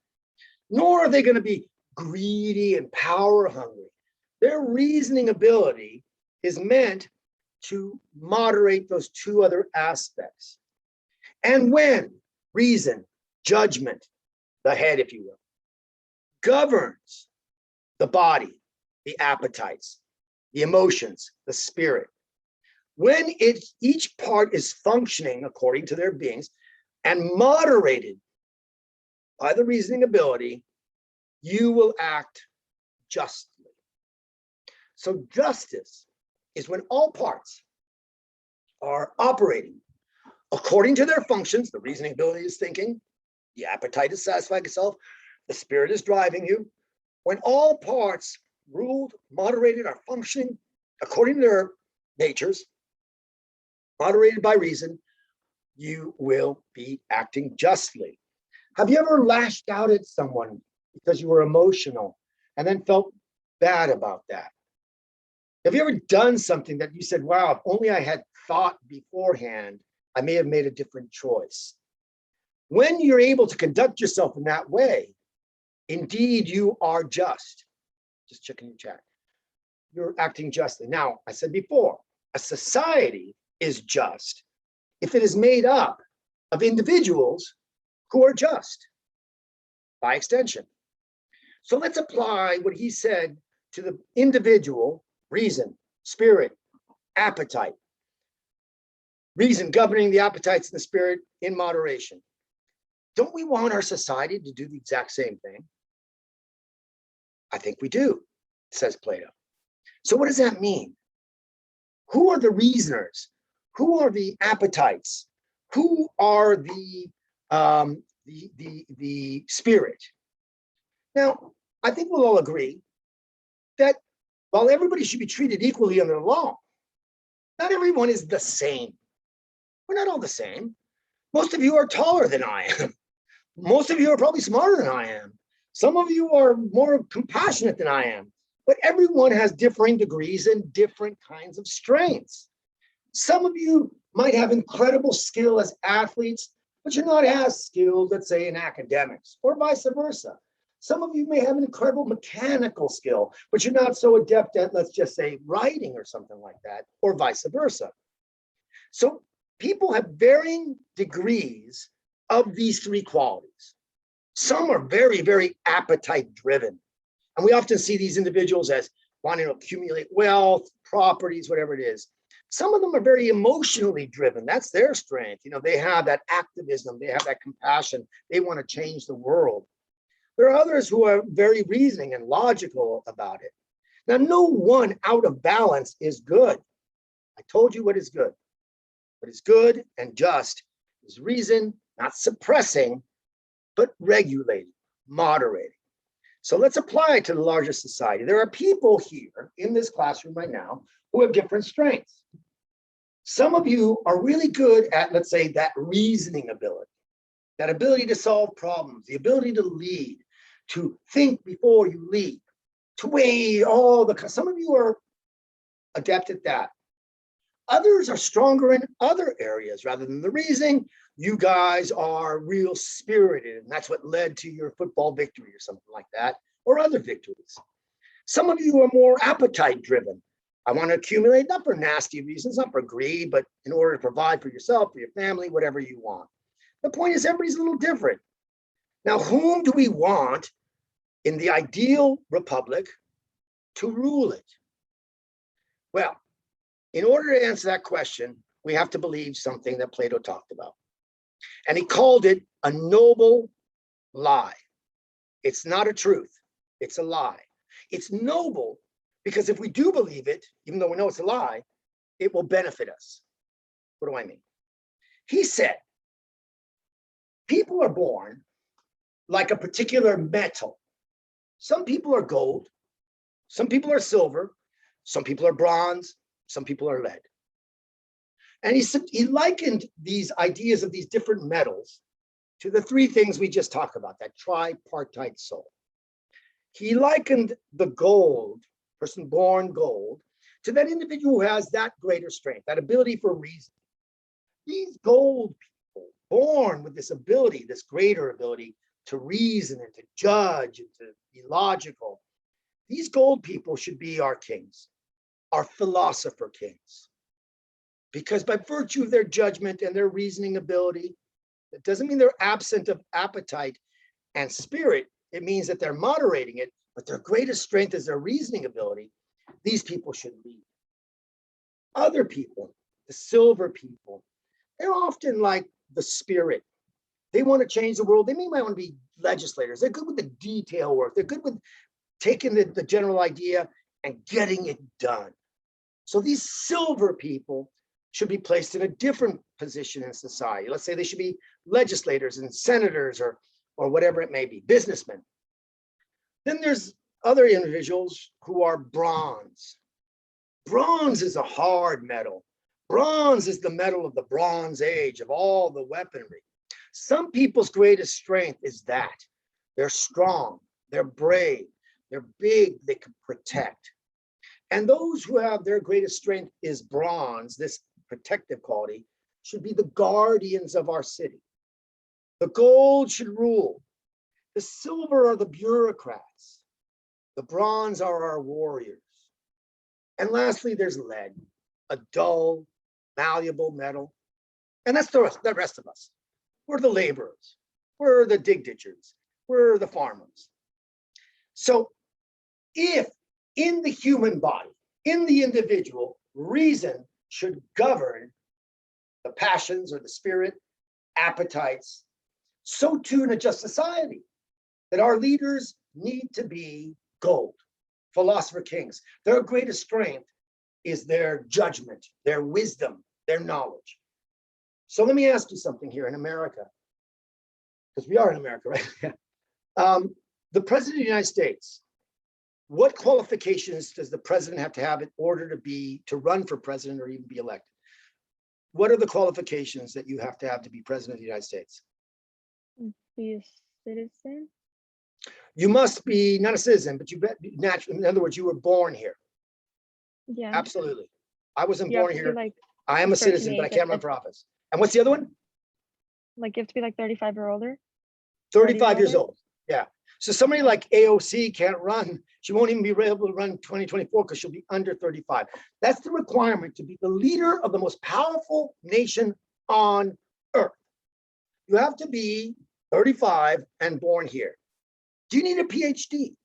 nor are they going to be greedy and power hungry. Their reasoning ability is meant to moderate those two other aspects. And when reason, judgment, the head, if you will, governs the body, the appetites, the emotions, the spirit, when each part is functioning according to their beings and moderated by the reasoning ability, you will act justly. So justice is when all parts are operating according to their functions. The reasoning ability is thinking, the appetite is satisfying itself, the spirit is driving you. When all parts ruled, moderated, are functioning according to their natures, moderated by reason, you will be acting justly. Have you ever lashed out at someone because you were emotional and then felt bad about that? Have you ever done something that you said, wow, if only I had thought beforehand, I may have made a different choice? When you're able to conduct yourself in that way, indeed you are just. Just checking your chat. You're acting justly. Now, I said before, a society is just if it is made up of individuals who are just by extension. So let's apply what he said to the individual: reason, spirit, appetite. Reason governing the appetites and the spirit in moderation. Don't we want our society to do the exact same thing? I think we do, says Plato. So what does that mean? Who are the reasoners? Who are the appetites? Who are the spirit? Now, I think we'll all agree that while everybody should be treated equally under the law, not everyone is the same. We're not all the same. Most of you are taller than I am. Most of you are probably smarter than I am. Some of you are more compassionate than I am. But everyone has differing degrees and different kinds of strengths. Some of you might have incredible skill as athletes, but you're not as skilled, let's say, in academics, or vice versa. Some of you may have an incredible mechanical skill, but you're not so adept at, let's just say, writing or something like that, or vice versa. So people have varying degrees of these three qualities. Some are very, very appetite driven. And we often see these individuals as wanting to accumulate wealth, properties, whatever it is. Some of them are very emotionally driven. That's their strength. They have that activism, they have that compassion. They want to change the world. There are others who are very reasoning and logical about it. Now, no one out of balance is good. I told you what is good. What is good and just is reason, not suppressing, but regulating, moderating. So let's apply it to the larger society. There are people here in this classroom right now who have different strengths. Some of you are really good at, let's say, that reasoning ability, that ability to solve problems, the ability to lead, to think before you lead, to weigh all the, some of you are adept at that. Others are stronger in other areas rather than the reasoning. You guys are real spirited, and that's what led to your football victory or something like that, or other victories. Some of you are more appetite driven. I want to accumulate, not for nasty reasons, not for greed, but in order to provide for yourself, for your family, whatever you want. The point is everybody's a little different. Now, whom do we want in the ideal republic to rule it? Well, in order to answer that question, we have to believe something that Plato talked about. And he called it a noble lie. It's not a truth, it's a lie. It's noble because if we do believe it, even though we know it's a lie, it will benefit us. What do I mean? He said, people are born like a particular metal. Some people are gold, some people are silver, some people are bronze, some people are lead. And he likened these ideas of these different metals to the three things we just talked about, that tripartite soul. He likened the gold, person born gold, to that individual who has that greater strength, that ability for reason. These gold people, born with this ability, this greater ability to reason and to judge and to be logical, these gold people should be our kings, our philosopher kings. Because by virtue of their judgment and their reasoning ability, it doesn't mean they're absent of appetite and spirit. It means that they're moderating it, but their greatest strength is their reasoning ability. These people should lead. Other people, the silver people, they're often like the spirit. They want to change the world. They might want to be legislators. They're good with the detail work. They're good with taking the general idea and getting it done. So these silver people should be placed in a different position in society. Let's say they should be legislators and senators or whatever it may be, businessmen. Then there's other individuals who are bronze. Bronze is a hard metal. Bronze is the metal of the Bronze Age, of all the weaponry. Some people's greatest strength is that. They're strong, they're brave, they're big, they can protect. And those who have their greatest strength is bronze, this protective quality, should be the guardians of our city. The gold should rule. The silver are the bureaucrats. The bronze are our warriors. And lastly, there's lead, a dull, malleable metal. And that's the rest of us. We're the laborers. We're the dig-ditchers. We're the farmers. So if in the human body, in the individual, reason should govern the passions or the spirit, appetites, so too in a just society, that our leaders need to be gold, philosopher kings. Their greatest strength is their judgment, their wisdom, their knowledge. So let me ask you something here in America, because we are in America, right? The President of the United States, what qualifications does the president have to have in order to run for president or even be elected? What are the qualifications that you have to be president of the United States? Be a citizen. You must be not a citizen, but you bet naturally. In other words, you were born here. Yeah. Absolutely. I wasn't You have born to be here. like I am a certain citizen, but I age can't run for office. And what's the other one? you have to be like 35 or older. 35 years older? old. Yeah. So somebody like AOC can't run. She won't even be able to run 2024 because she'll be under 35. That's the requirement to be the leader of the most powerful nation on earth. You have to be 35 and born here. Do you need a PhD?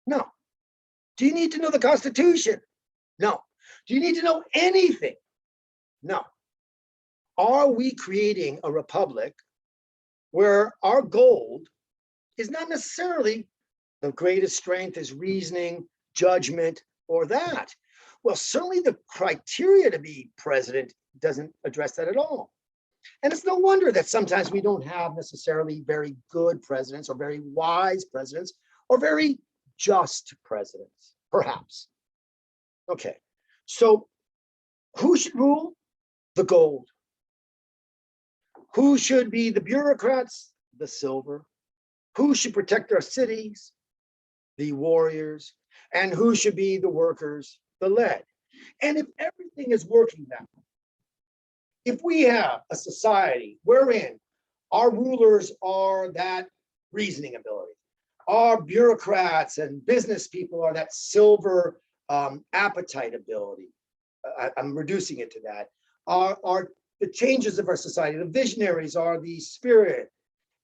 No. Do you need to know the Constitution? No. Do you need to know anything? No. Are we creating a republic where our gold is not necessarily the greatest strength is reasoning, judgment, or that? Well, certainly the criteria to be president doesn't address that at all. And it's no wonder that sometimes we don't have necessarily very good presidents or very wise presidents or very just presidents, perhaps. Okay, so who should rule? The gold. Who should be the bureaucrats? The silver. Who should protect our cities? The warriors. And who should be the workers? The lead. And if everything is working that way, if we have a society wherein our rulers are that reasoning ability, our bureaucrats and business people are that silver appetite ability, I'm reducing it to that, are the changes of our society, the visionaries are the spirit,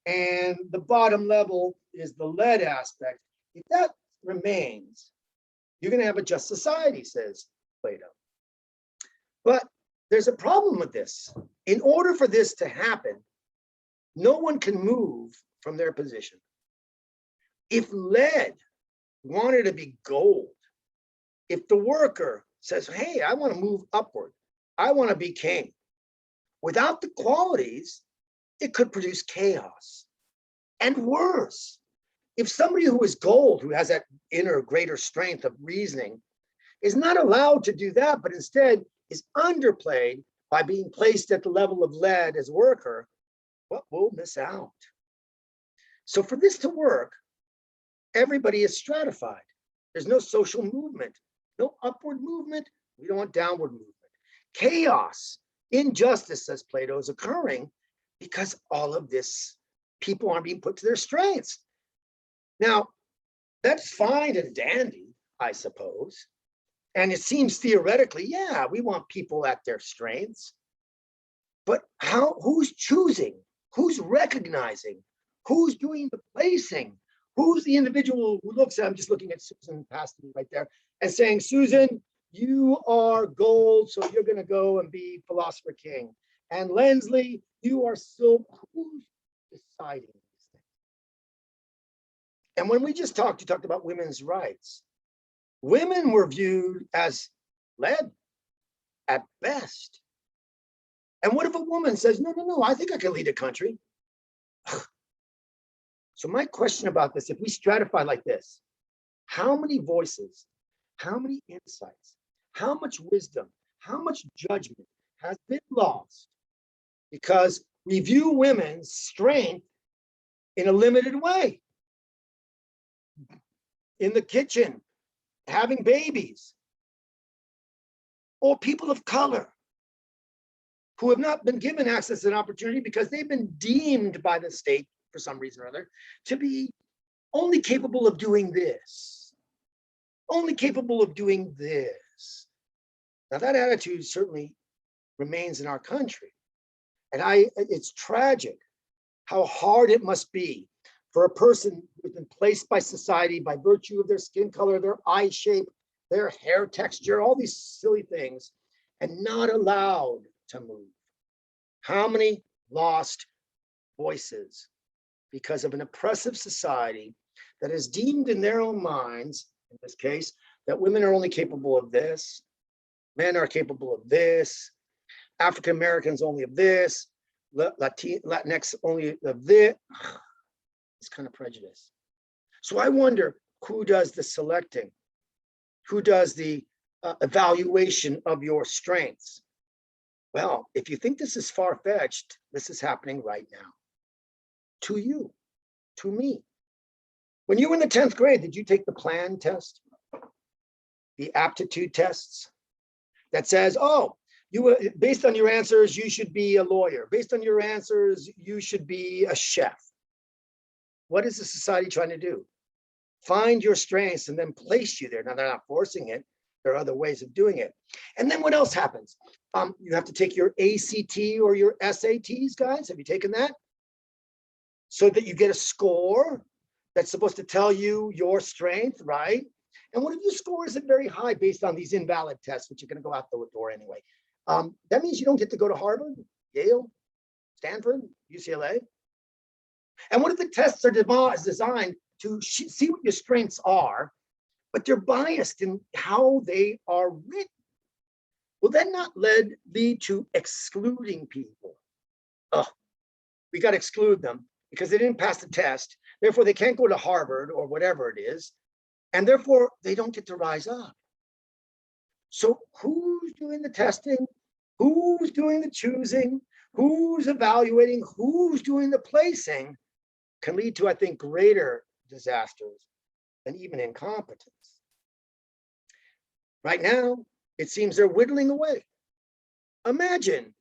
and the bottom level is the lead aspect. If that remains, you're going to have a just society, says Plato. But there's a problem with this. In order for this to happen, no one can move from their position. If lead wanted to be gold, if the worker says, hey, I want to move upward, I want to be king, without the qualities, it could produce chaos. And worse, if somebody who is gold, who has that inner greater strength of reasoning, is not allowed to do that, but instead is underplayed by being placed at the level of lead as worker, what will miss out? So for this to work, everybody is stratified. There's no social movement, no upward movement. We don't want downward movement. Chaos, injustice, says Plato, is occurring because all of this, people aren't being put to their strengths. Now, that's fine and dandy, I suppose. And it seems theoretically, yeah, we want people at their strengths. But who's choosing? Who's recognizing? Who's doing the placing? Who's the individual who looks at, I'm just looking at Susan past me right there, and saying, Susan, you are gold, so you're going to go and be philosopher king. And Lensley, you are silk. Who's deciding these things? And when we just talked, you talked about women's rights. Women were viewed as lead at best. And what if a woman says, no, no, no, I think I can lead a country? So my question about this, if we stratify like this, how many voices, how many insights, how much wisdom, how much judgment has been lost because we view women's strength in a limited way? In the kitchen, having babies, or people of color who have not been given access and opportunity because they've been deemed by the state for some reason or other to be only capable of doing this, only capable of doing this. Now that attitude certainly remains in our country. And it's tragic how hard it must be for a person who's been placed by society by virtue of their skin color, their eye shape, their hair texture, all these silly things, and not allowed to move. How many lost voices because of an oppressive society that is deemed in their own minds, in this case, that women are only capable of this, men are capable of this, African Americans only of this, Latinx only of this. It's kind of prejudice. So I wonder who does the selecting, who does the evaluation of your strengths. Well, if you think this is far-fetched, this is happening right now. To you, to me. When you were in the 10th grade, did you take the plan test? The aptitude tests that says, oh, based on your answers, you should be a lawyer. Based on your answers, you should be a chef. What is the society trying to do? Find your strengths and then place you there. Now, they're not forcing it. There are other ways of doing it. And then what else happens? You have to take your ACT or your SATs, guys. Have you taken that? So that you get a score that's supposed to tell you your strength, right? And what if your score isn't very high based on these invalid tests, which are going to go out the door anyway? That means you don't get to go to Harvard, Yale, Stanford, UCLA. And what if the tests are designed to see what your strengths are, but they're biased in how they are written? Will that not lead to excluding people? Oh, we got to exclude them because they didn't pass the test. Therefore, they can't go to Harvard or whatever it is. And therefore, they don't get to rise up. So who's doing the testing? Who's doing the choosing? Who's evaluating? Who's doing the placing can lead to, I think, greater disasters than even incompetence. Right now, it seems they're whittling away. Imagine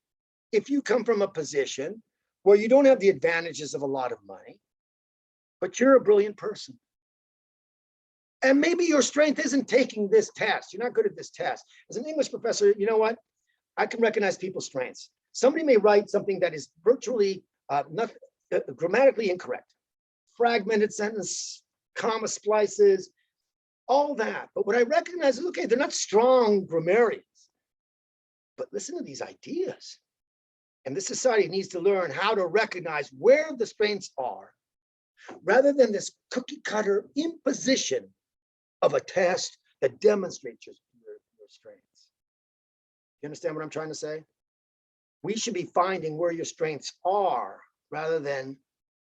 if you come from a position where you don't have the advantages of a lot of money, but you're a brilliant person. And maybe your strength isn't taking this test. You're not good at this test. As an English professor, you know what? I can recognize people's strengths. Somebody may write something that is virtually not grammatically incorrect, fragmented sentence, comma splices, all that. But what I recognize is, okay, they're not strong grammarians, but listen to these ideas. And this society needs to learn how to recognize where the strengths are, rather than this cookie cutter imposition of a test that demonstrates your strengths. You understand what I'm trying to say? We should be finding where your strengths are rather than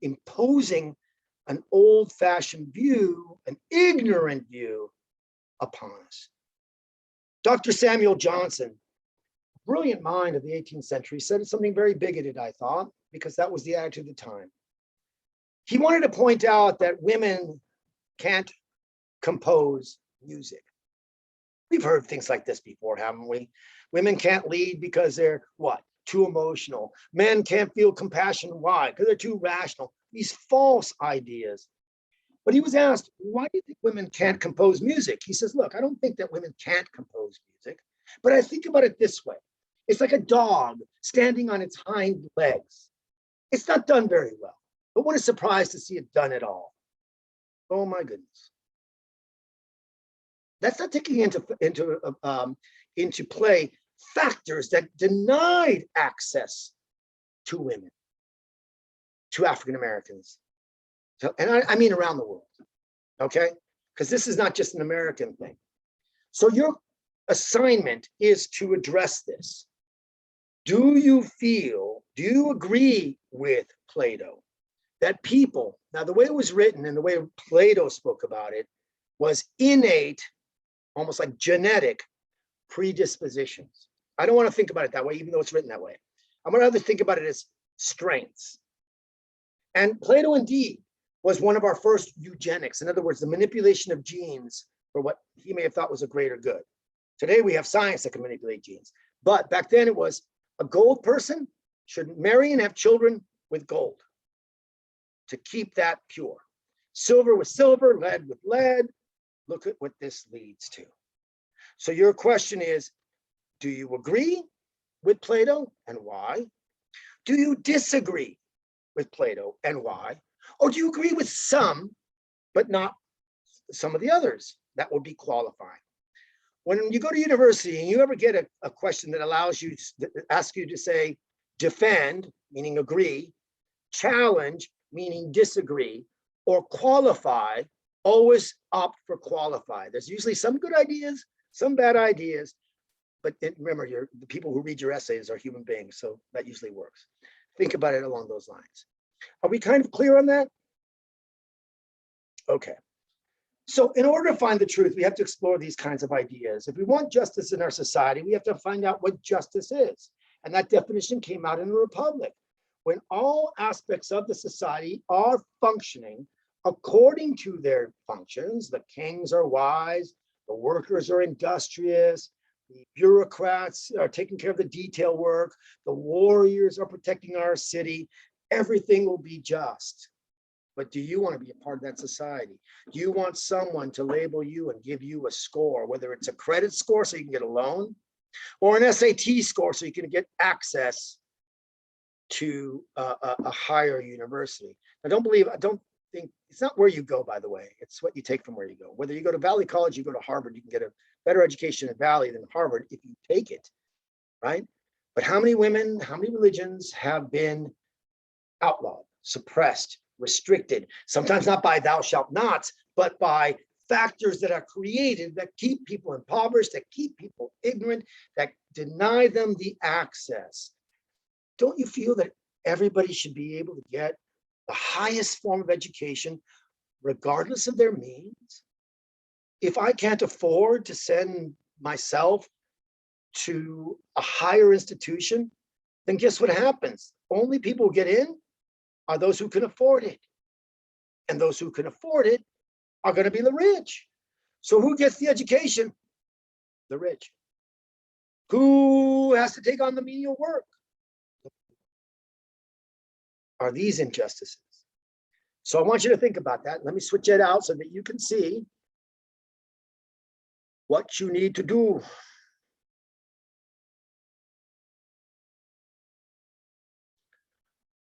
imposing an old-fashioned view, an ignorant view upon us. Dr. Samuel Johnson, brilliant mind of the 18th century, said something very bigoted, I thought, because that was the attitude of the time. He wanted to point out that women can't compose music. We've heard things like this before, haven't we? Women can't lead because they're what? Too emotional. Men can't feel compassion. Why? Because they're too rational. These false ideas. But he was asked, why do you think women can't compose music? He says, look, I don't think that women can't compose music, but I think about it this way. It's like a dog standing on its hind legs. It's not done very well, but what a surprise to see it done at all. Oh my goodness. That's not taking into play factors that denied access to women, to African Americans. So, and I mean around the world, okay? Because this is not just an American thing. So your assignment is to address this. Do you agree with Plato that people, now the way it was written and the way Plato spoke about it was innate, almost like genetic predispositions. I don't want to think about it that way, even though it's written that way. I'm going to rather think about it as strengths. And Plato indeed was one of our first eugenics. In other words, the manipulation of genes for what he may have thought was a greater good. Today we have science that can manipulate genes. But back then it was a gold person should marry and have children with gold to keep that pure. Silver with silver, lead with lead. Look at what this leads to. So your question is, do you agree with Plato and why? Do you disagree with Plato and why? Or do you agree with some, but not some of the others? That would be qualifying. When you go to university and you ever get a question that allows you, asks you to say, defend, meaning agree, challenge, meaning disagree, or qualify, always opt for qualify. There's usually some good ideas, some bad ideas, but remember, the people who read your essays are human beings, so that usually works. Think about it along those lines. Are we kind of clear on that? Okay. So in order to find the truth, we have to explore these kinds of ideas. If we want justice in our society, we have to find out what justice is. And that definition came out in the Republic. When all aspects of the society are functioning according to their functions, the kings are wise, the workers are industrious, the bureaucrats are taking care of the detail work, the warriors are protecting our city, everything will be just. But do you want to be a part of that society? Do you want someone to label you and give you a score, whether it's a credit score so you can get a loan, or an SAT score so you can get access to a higher university? I don't think, it's not where you go, by the way, it's what you take from where you go. Whether you go to Valley College, you go to Harvard, you can get a better education at Valley than Harvard if you take it, right? But how many women, how many religions have been outlawed, suppressed, restricted, sometimes not by thou shalt nots, but by factors that are created that keep people impoverished, that keep people ignorant, that deny them the access. Don't you feel that everybody should be able to get the highest form of education, regardless of their means. If I can't afford to send myself to a higher institution, then guess what happens? Only people who get in are those who can afford it. And those who can afford it are going to be the rich. So who gets the education? The rich. Who has to take on the menial work? Are these injustices? So I want you to think about that. Let me switch it out so that you can see what you need to do.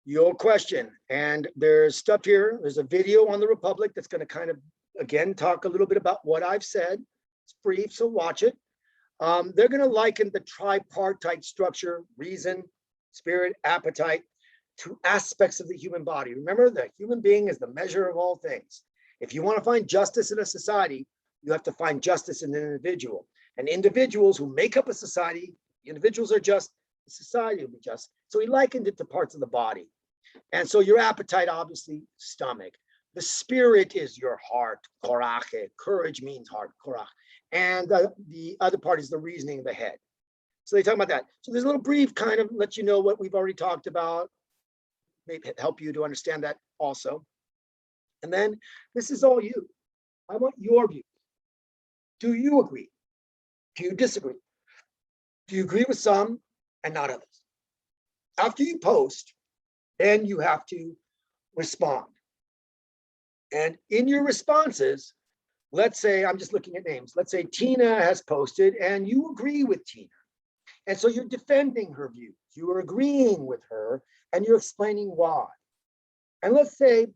Your question, and there's stuff here. There's a video on the Republic that's going to kind of, again, talk a little bit about what I've said. It's brief, so watch it. They're going to liken the tripartite structure, reason, spirit, appetite, to aspects of the human body. Remember, the human being is the measure of all things. If you want to find justice in a society, you have to find justice in an individual. And individuals who make up a society, individuals are just, the society will be just. So he likened it to parts of the body. And so your appetite, obviously, stomach. The spirit is your heart, coraje. Courage means heart, coraje. And the other part is the reasoning of the head. So they talk about that. So there's a little brief kind of let you know what we've already talked about, maybe help you to understand that also. And then this is all you. I want your view. Do you agree? Do you disagree? Do you agree with some and not others? After you post, then you have to respond. And in your responses, let's say, I'm just looking at names. Let's say Tina has posted and you agree with Tina. And so you're defending her views. You are agreeing with her and you're explaining why. And let's say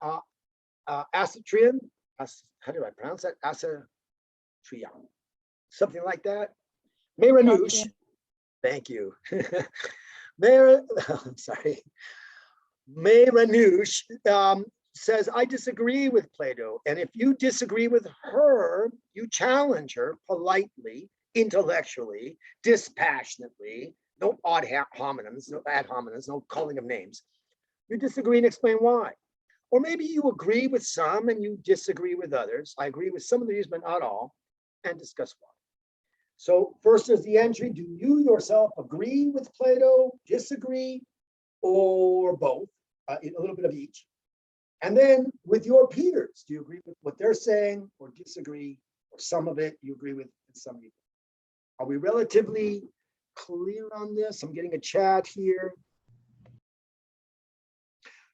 Asatrian, how do I pronounce that? Asatrian, something like that. Meranush, thank you. I'm sorry. Meranush says, I disagree with Plato. And if you disagree with her, you challenge her politely, intellectually, dispassionately, no odd hominems, no ad hominems, no calling of names. You disagree and explain why. Or maybe you agree with some and you disagree with others. I agree with some of these, but not all, and discuss why. So first is the entry. Do you yourself agree with Plato, disagree, or both? A little bit of each. And then with your peers, do you agree with what they're saying or disagree, or some of it you agree with and some of it? Are we relatively clear on this? I'm getting a chat here.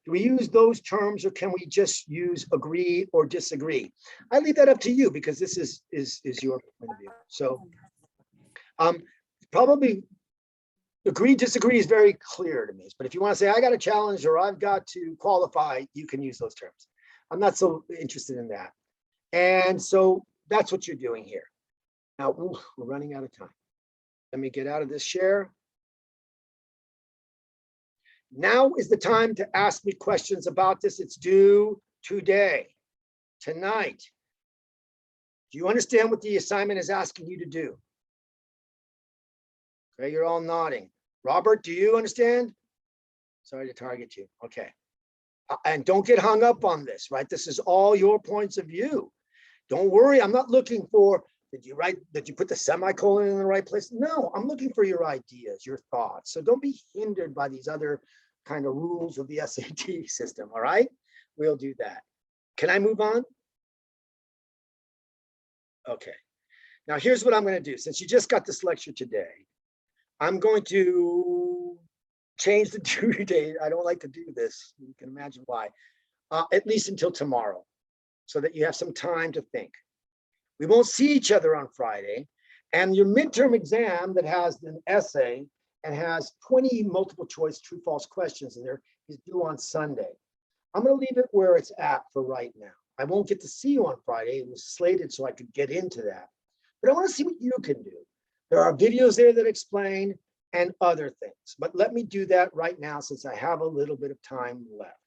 Do we use those terms or can we just use agree or disagree? I leave that up to you because this is your point of view. So probably agree, disagree is very clear to me. But if you want to say, I got a challenge or I've got to qualify, you can use those terms. I'm not so interested in that. And so that's what you're doing here. Now, we're running out of time. Let me get out of this share. Now is the time to ask me questions about this. It's due today, tonight. Do you understand what the assignment is asking you to do? Okay, you're all nodding. Robert, do you understand? Sorry to target you. Okay. And don't get hung up on this, right? This is all your points of view. Don't worry, I'm not looking for, did you put the semicolon in the right place? No, I'm looking for your ideas, your thoughts. So don't be hindered by these other kind of rules of the SAT system, all right? We'll do that. Can I move on? Okay. Now here's what I'm going to do. Since you just got this lecture today, I'm going to change the due date. I don't like to do this. You can imagine why. At least until tomorrow, so that you have some time to think. We won't see each other on Friday. And your midterm exam that has an essay and has 20 multiple choice true false questions in there is due on Sunday. I'm going to leave it where it's at for right now. I won't get to see you on Friday. It was slated so I could get into that. But I want to see what you can do. There are videos there that explain and other things. But let me do that right now since I have a little bit of time left.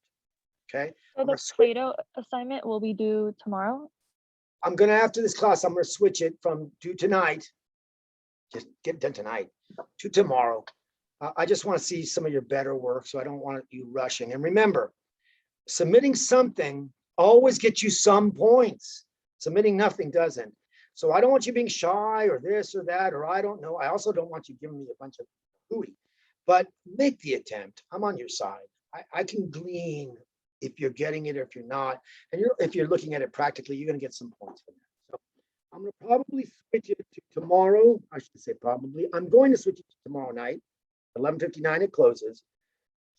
Okay. So the Plato assignment will be due tomorrow? I'm going to, after this class, I'm going to switch it from due tonight, just get it done tonight, to tomorrow. I just want to see some of your better work, so I don't want you rushing. And remember, Submitting something always gets you some points. Submitting nothing doesn't. So I don't want you being shy or this or that, or I don't know. I also don't want you giving me a bunch of hooey, but make the attempt. I'm on your side. I can glean if you're getting it or if you're not. And if you're looking at it practically, you're going to get some points from that. So I'm going to probably switch it to tomorrow. I should say probably. I'm going to switch it to tomorrow night. 11:59 it closes.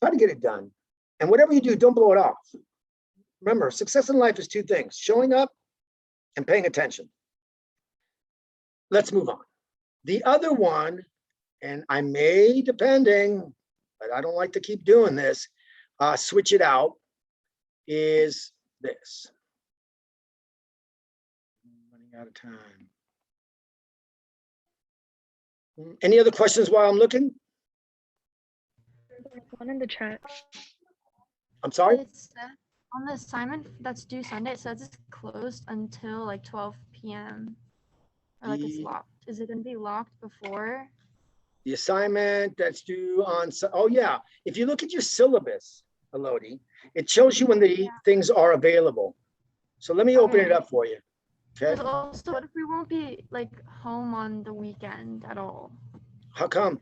Try to get it done. And whatever you do, don't blow it off. Remember, success in life is two things: showing up and paying attention. Let's move on. The other one, and I may, depending, but I don't like to keep doing this, switch it out, is this. I'm running out of time. Any other questions while I'm looking? There's one in the chat. I'm sorry? It said on the assignment that's due Sunday, it says it's closed until like 12 p.m. Or like it's The- locked. Is it going to be locked before? The assignment that's due on, oh yeah, if you look at your syllabus, Elodie, it shows you when the things are available. So let me open it up for you. There's Okay, also, what if we won't be like home on the weekend at all? how come?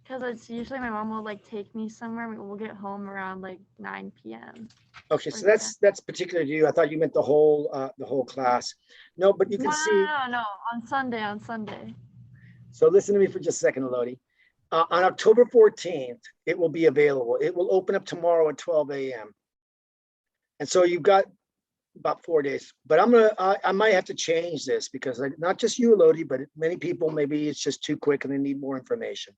Because it's usually my mom will like take me somewhere. We'll get home around like 9 p.m. Okay, so that's particular to you. I thought you meant the whole class. No, but you can see. No, on Sunday. So listen to me for just a second, Elodie. On October 14th, it will be available. It will open up tomorrow at 12 a.m. And so you've got about 4 days. But I might have to change this because not just you, Elodie, but many people, maybe it's just too quick and they need more information.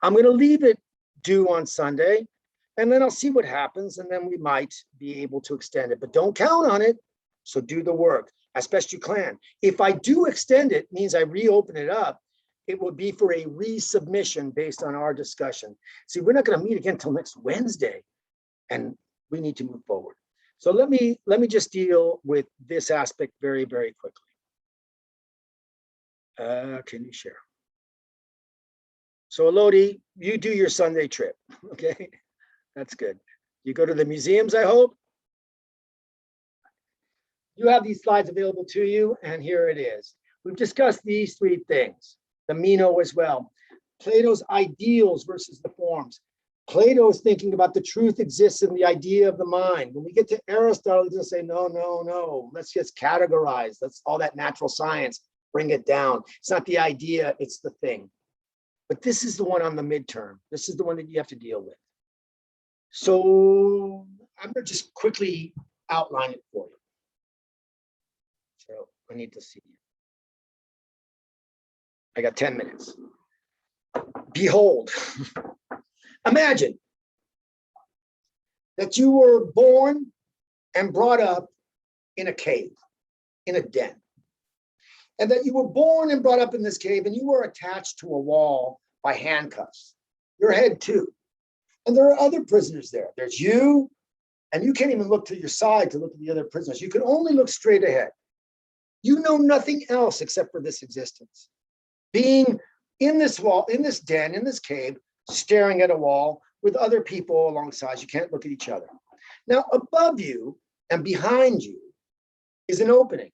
I'm going to leave it due on Sunday, and then I'll see what happens, and then we might be able to extend it. But don't count on it. So do the work as best you can. If I do extend it, means I reopen it up. It will be for a resubmission based on our discussion. See, we're not going to meet again until next Wednesday, and we need to move forward. So let me just deal with this aspect very, very quickly. Can you share? So Elodie, you do your Sunday trip, okay? That's good. You go to the museums, I hope. You have these slides available to you, and here it is. We've discussed these three things. The Meno as well. Plato's ideals versus the forms. Plato is thinking about the truth exists in the idea of the mind. When we get to Aristotle, he's going to say, no, let's just categorize. Let's all that natural science, bring it down. It's not the idea, it's the thing. But this is the one on the midterm. This is the one that you have to deal with. So I'm going to just quickly outline it for you. So I need to see. I got 10 minutes. Behold, imagine that you were born and brought up in a cave, in a den. And that you were born and brought up in this cave and you were attached to a wall by handcuffs, your head too. And there are other prisoners there. There's you, and you can't even look to your side to look at the other prisoners. You can only look straight ahead. You know nothing else except for this existence. Being in this wall, in this den, in this cave, staring at a wall with other people alongside. You can't look at each other. Now, above you and behind you is an opening.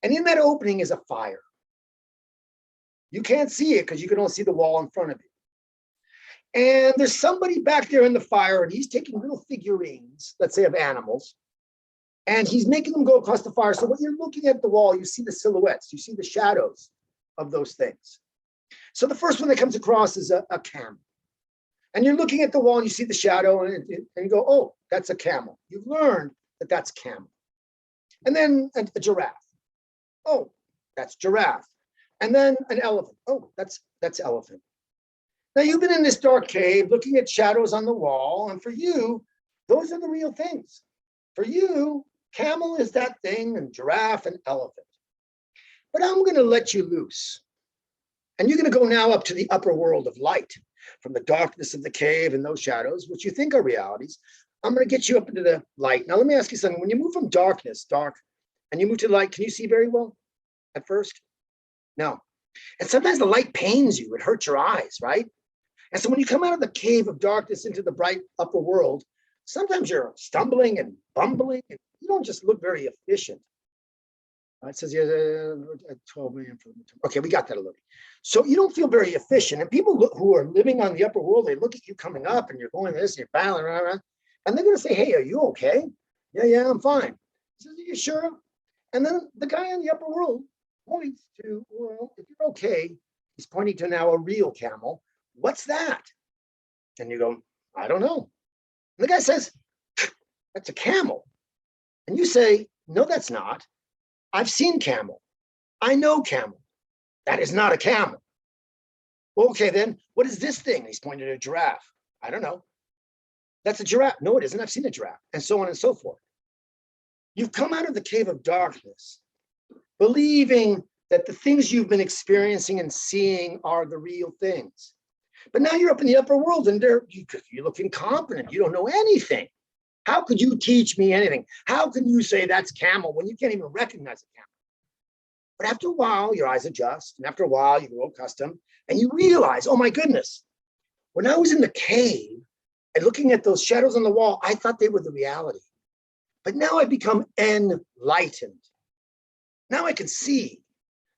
And in that opening is a fire. You can't see it because you can only see the wall in front of you. And there's somebody back there in the fire, and he's taking little figurines, let's say of animals, and he's making them go across the fire. So when you're looking at the wall, you see the silhouettes, you see the shadows of those things. So the first one that comes across is a camel. And you're looking at the wall and you see the shadow and you go, oh, that's a camel. You've learned that that's camel. And then a giraffe. Oh, that's giraffe. And then an elephant. Oh, that's elephant. Now you've been in this dark cave looking at shadows on the wall. And for you, those are the real things. For you, camel is that thing and giraffe and elephant. But I'm going to let you loose. And you're going to go now up to the upper world of light, from the darkness of the cave and those shadows, which you think are realities. I'm going to get you up into the light. Now, let me ask you something. When you move from darkness, dark, and you move to light, can you see very well at first? No. And sometimes the light pains you. It hurts your eyes, right? And so when you come out of the cave of darkness into the bright upper world, Sometimes you're stumbling and bumbling, and you don't just look very efficient. It says here, 12 million. Okay, we got that a little. So you don't feel very efficient. And people who are living on the upper world, they look at you coming up and you're going this and you're battling around, and they're going to say, hey, are you okay? Yeah, I'm fine. He says, are you sure? And then the guy in the upper world points to, well, if you're okay, he's pointing to now a real camel. What's that? And you go, I don't know. And the guy says, that's a camel. And you say, no, that's not. I've seen camel. I know camel. That is not a camel. Well, okay, then what is this thing? He's pointing at a giraffe. I don't know. That's a giraffe. No, it isn't. I've seen a giraffe, and so on and so forth. You've come out of the cave of darkness, believing that the things you've been experiencing and seeing are the real things. But now you're up in the upper world and you look incompetent. You don't know anything. How could you teach me anything? How can you say that's camel when you can't even recognize a camel? But after a while, your eyes adjust. And after a while, you grow accustomed and you realize, oh my goodness, when I was in the cave and looking at those shadows on the wall, I thought they were the reality. But now I become enlightened. Now I can see.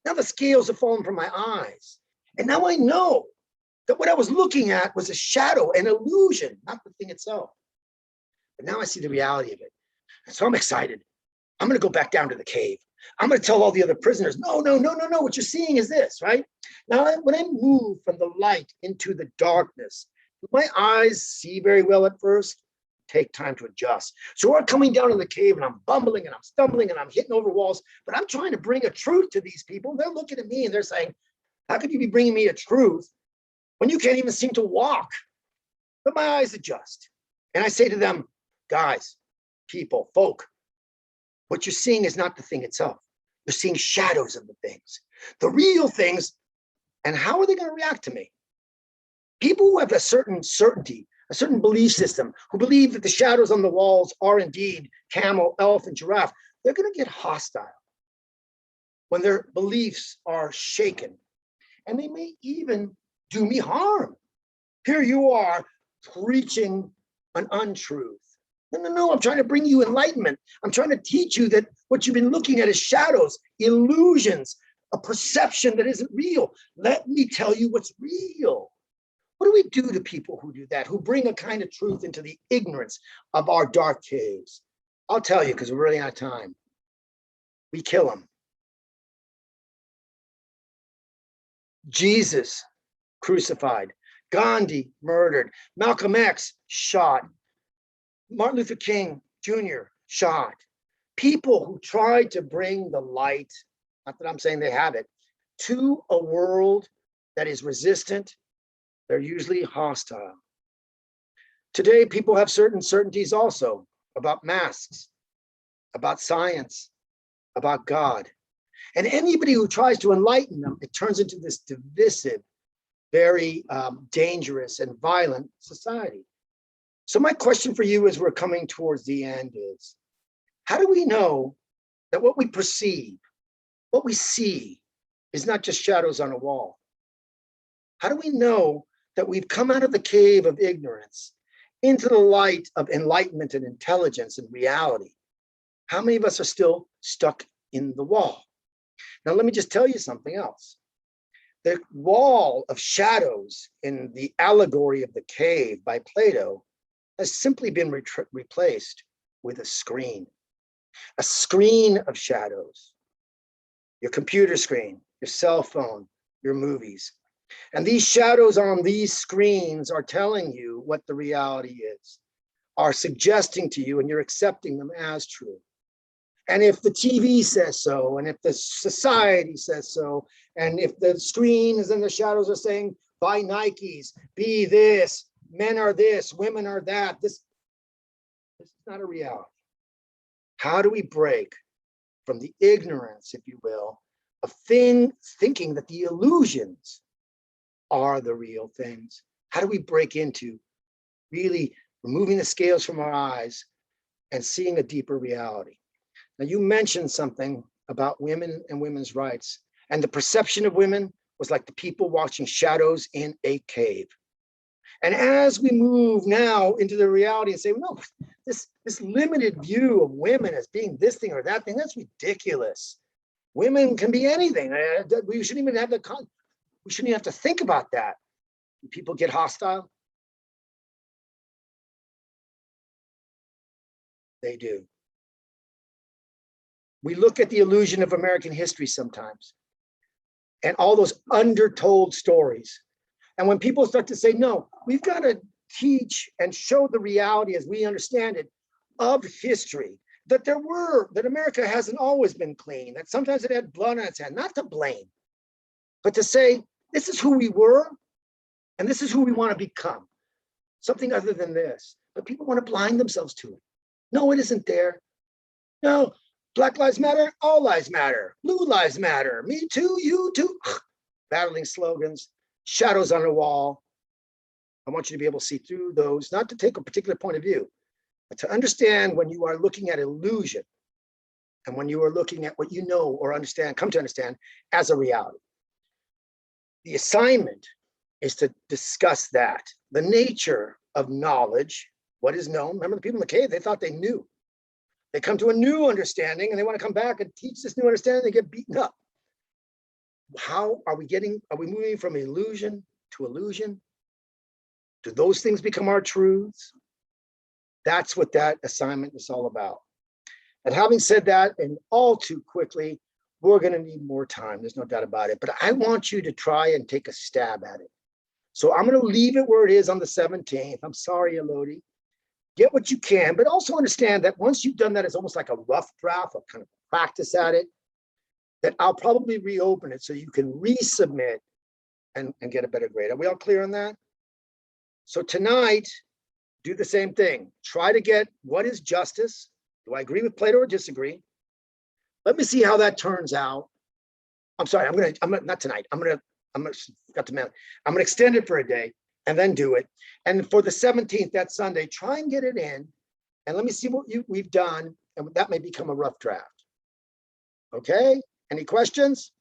Now the scales have fallen from my eyes. And now I know that what I was looking at was a shadow, an illusion, not the thing itself. But now I see the reality of it. And so I'm excited. I'm going to go back down to the cave. I'm going to tell all the other prisoners, no. What you're seeing is this, right? Now, when I move from the light into the darkness, my eyes see very well at first, take time to adjust. So we're coming down in the cave and I'm bumbling and I'm stumbling and I'm hitting over walls, but I'm trying to bring a truth to these people. They're looking at me and they're saying, how could you be bringing me a truth when you can't even seem to walk? But my eyes adjust. And I say to them, guys, people, folk, what you're seeing is not the thing itself. You're seeing shadows of the things, the real things. And how are they going to react to me? People who have a certain certainty, a certain belief system, who believe that the shadows on the walls are indeed camel, elephant, giraffe, they're going to get hostile when their beliefs are shaken. And they may even do me harm. Here you are preaching an untruth. No, I'm trying to bring you enlightenment. I'm trying to teach you that what you've been looking at is shadows, illusions, a perception that isn't real. Let me tell you what's real. What do we do to people who do that, who bring a kind of truth into the ignorance of our dark caves? I'll tell you, because we're running out of time. We kill them. Jesus crucified, Gandhi murdered, Malcolm X shot, Martin Luther King Jr. shot. People who tried to bring the light, not that I'm saying they have it, to a world that is resistant, they're usually hostile. Today, people have certain certainties also about masks, about science, about God. And anybody who tries to enlighten them, it turns into this divisive, very dangerous and violent society. So my question for you as we're coming towards the end is, how do we know that what we perceive, what we see is not just shadows on a wall? How do we know that we've come out of the cave of ignorance into the light of enlightenment and intelligence and reality? How many of us are still stuck in the wall? Now, let me just tell you something else. The wall of shadows in the allegory of the cave by Plato has simply been replaced with a screen of shadows. Your computer screen, your cell phone, your movies. And these shadows on these screens are telling you what the reality is, are suggesting to you, and you're accepting them as true. And if the TV says so, and if the society says so, and if the screens and the shadows are saying, buy Nikes, be this, men are this, women are that, this is not a reality. How do we break from the ignorance, if you will, of thinking that the illusions are the real things? How do we break into really removing the scales from our eyes and seeing a deeper reality? Now, you mentioned something about women and women's rights, and the perception of women was like the people watching shadows in a cave. And as we move now into the reality and say, no, this limited view of women as being this thing or that thing, that's ridiculous. Women can be anything. We shouldn't even have we shouldn't even have to think about that. Do people get hostile? They do. We look at the illusion of American history sometimes and all those undertold stories. And when people start to say, no, we've got to teach and show the reality as we understand it of history, that America hasn't always been clean, that sometimes it had blood on its hand, not to blame, but to say, this is who we were, and this is who we want to become, something other than this. But people want to blind themselves to it. No, it isn't there. No, Black Lives Matter, all lives matter. Blue lives matter. Me too, you too. Battling slogans, shadows on a wall. I want you to be able to see through those, not to take a particular point of view, but to understand when you are looking at illusion and when you are looking at what you know or understand, come to understand as a reality. The assignment is to discuss that, the nature of knowledge, what is known. Remember the people in the cave, they thought they knew. They come to a new understanding and they want to come back and teach this new understanding, they get beaten up. How are we moving from illusion to illusion? Do those things become our truths? That's what that assignment is all about. And having said that, and all too quickly, we're going to need more time. There's no doubt about it. But I want you to try and take a stab at it. So I'm going to leave it where it is on the 17th. I'm sorry, Elodie. Get what you can, but also understand that once you've done that, it's almost like a rough draft, a kind of practice at it, that I'll probably reopen it so you can resubmit and get a better grade. Are we all clear on that? So tonight, do the same thing. Try to get what is justice? Do I agree with Plato or disagree? Let me see how that turns out. I'm sorry, not tonight. I'm gonna extend it for a day and then do it. And for the 17th, that Sunday, try and get it in. And let me see what we've done. And that may become a rough draft. Okay, any questions?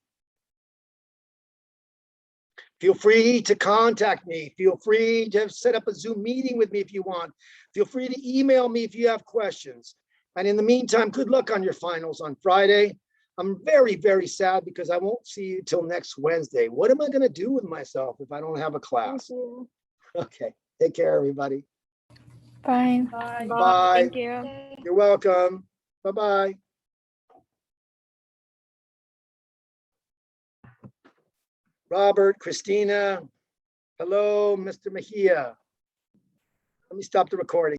Feel free to contact me. Feel free to set up a Zoom meeting with me if you want. Feel free to email me if you have questions. And in the meantime, good luck on your finals on Friday. I'm very, very sad because I won't see you till next Wednesday. What am I going to do with myself if I don't have a class? Okay, take care, everybody. Fine. Bye. Bye. Thank you. You're welcome. Bye-bye. Robert, Christina. Hello, Mr. Mejia. Let me stop the recording.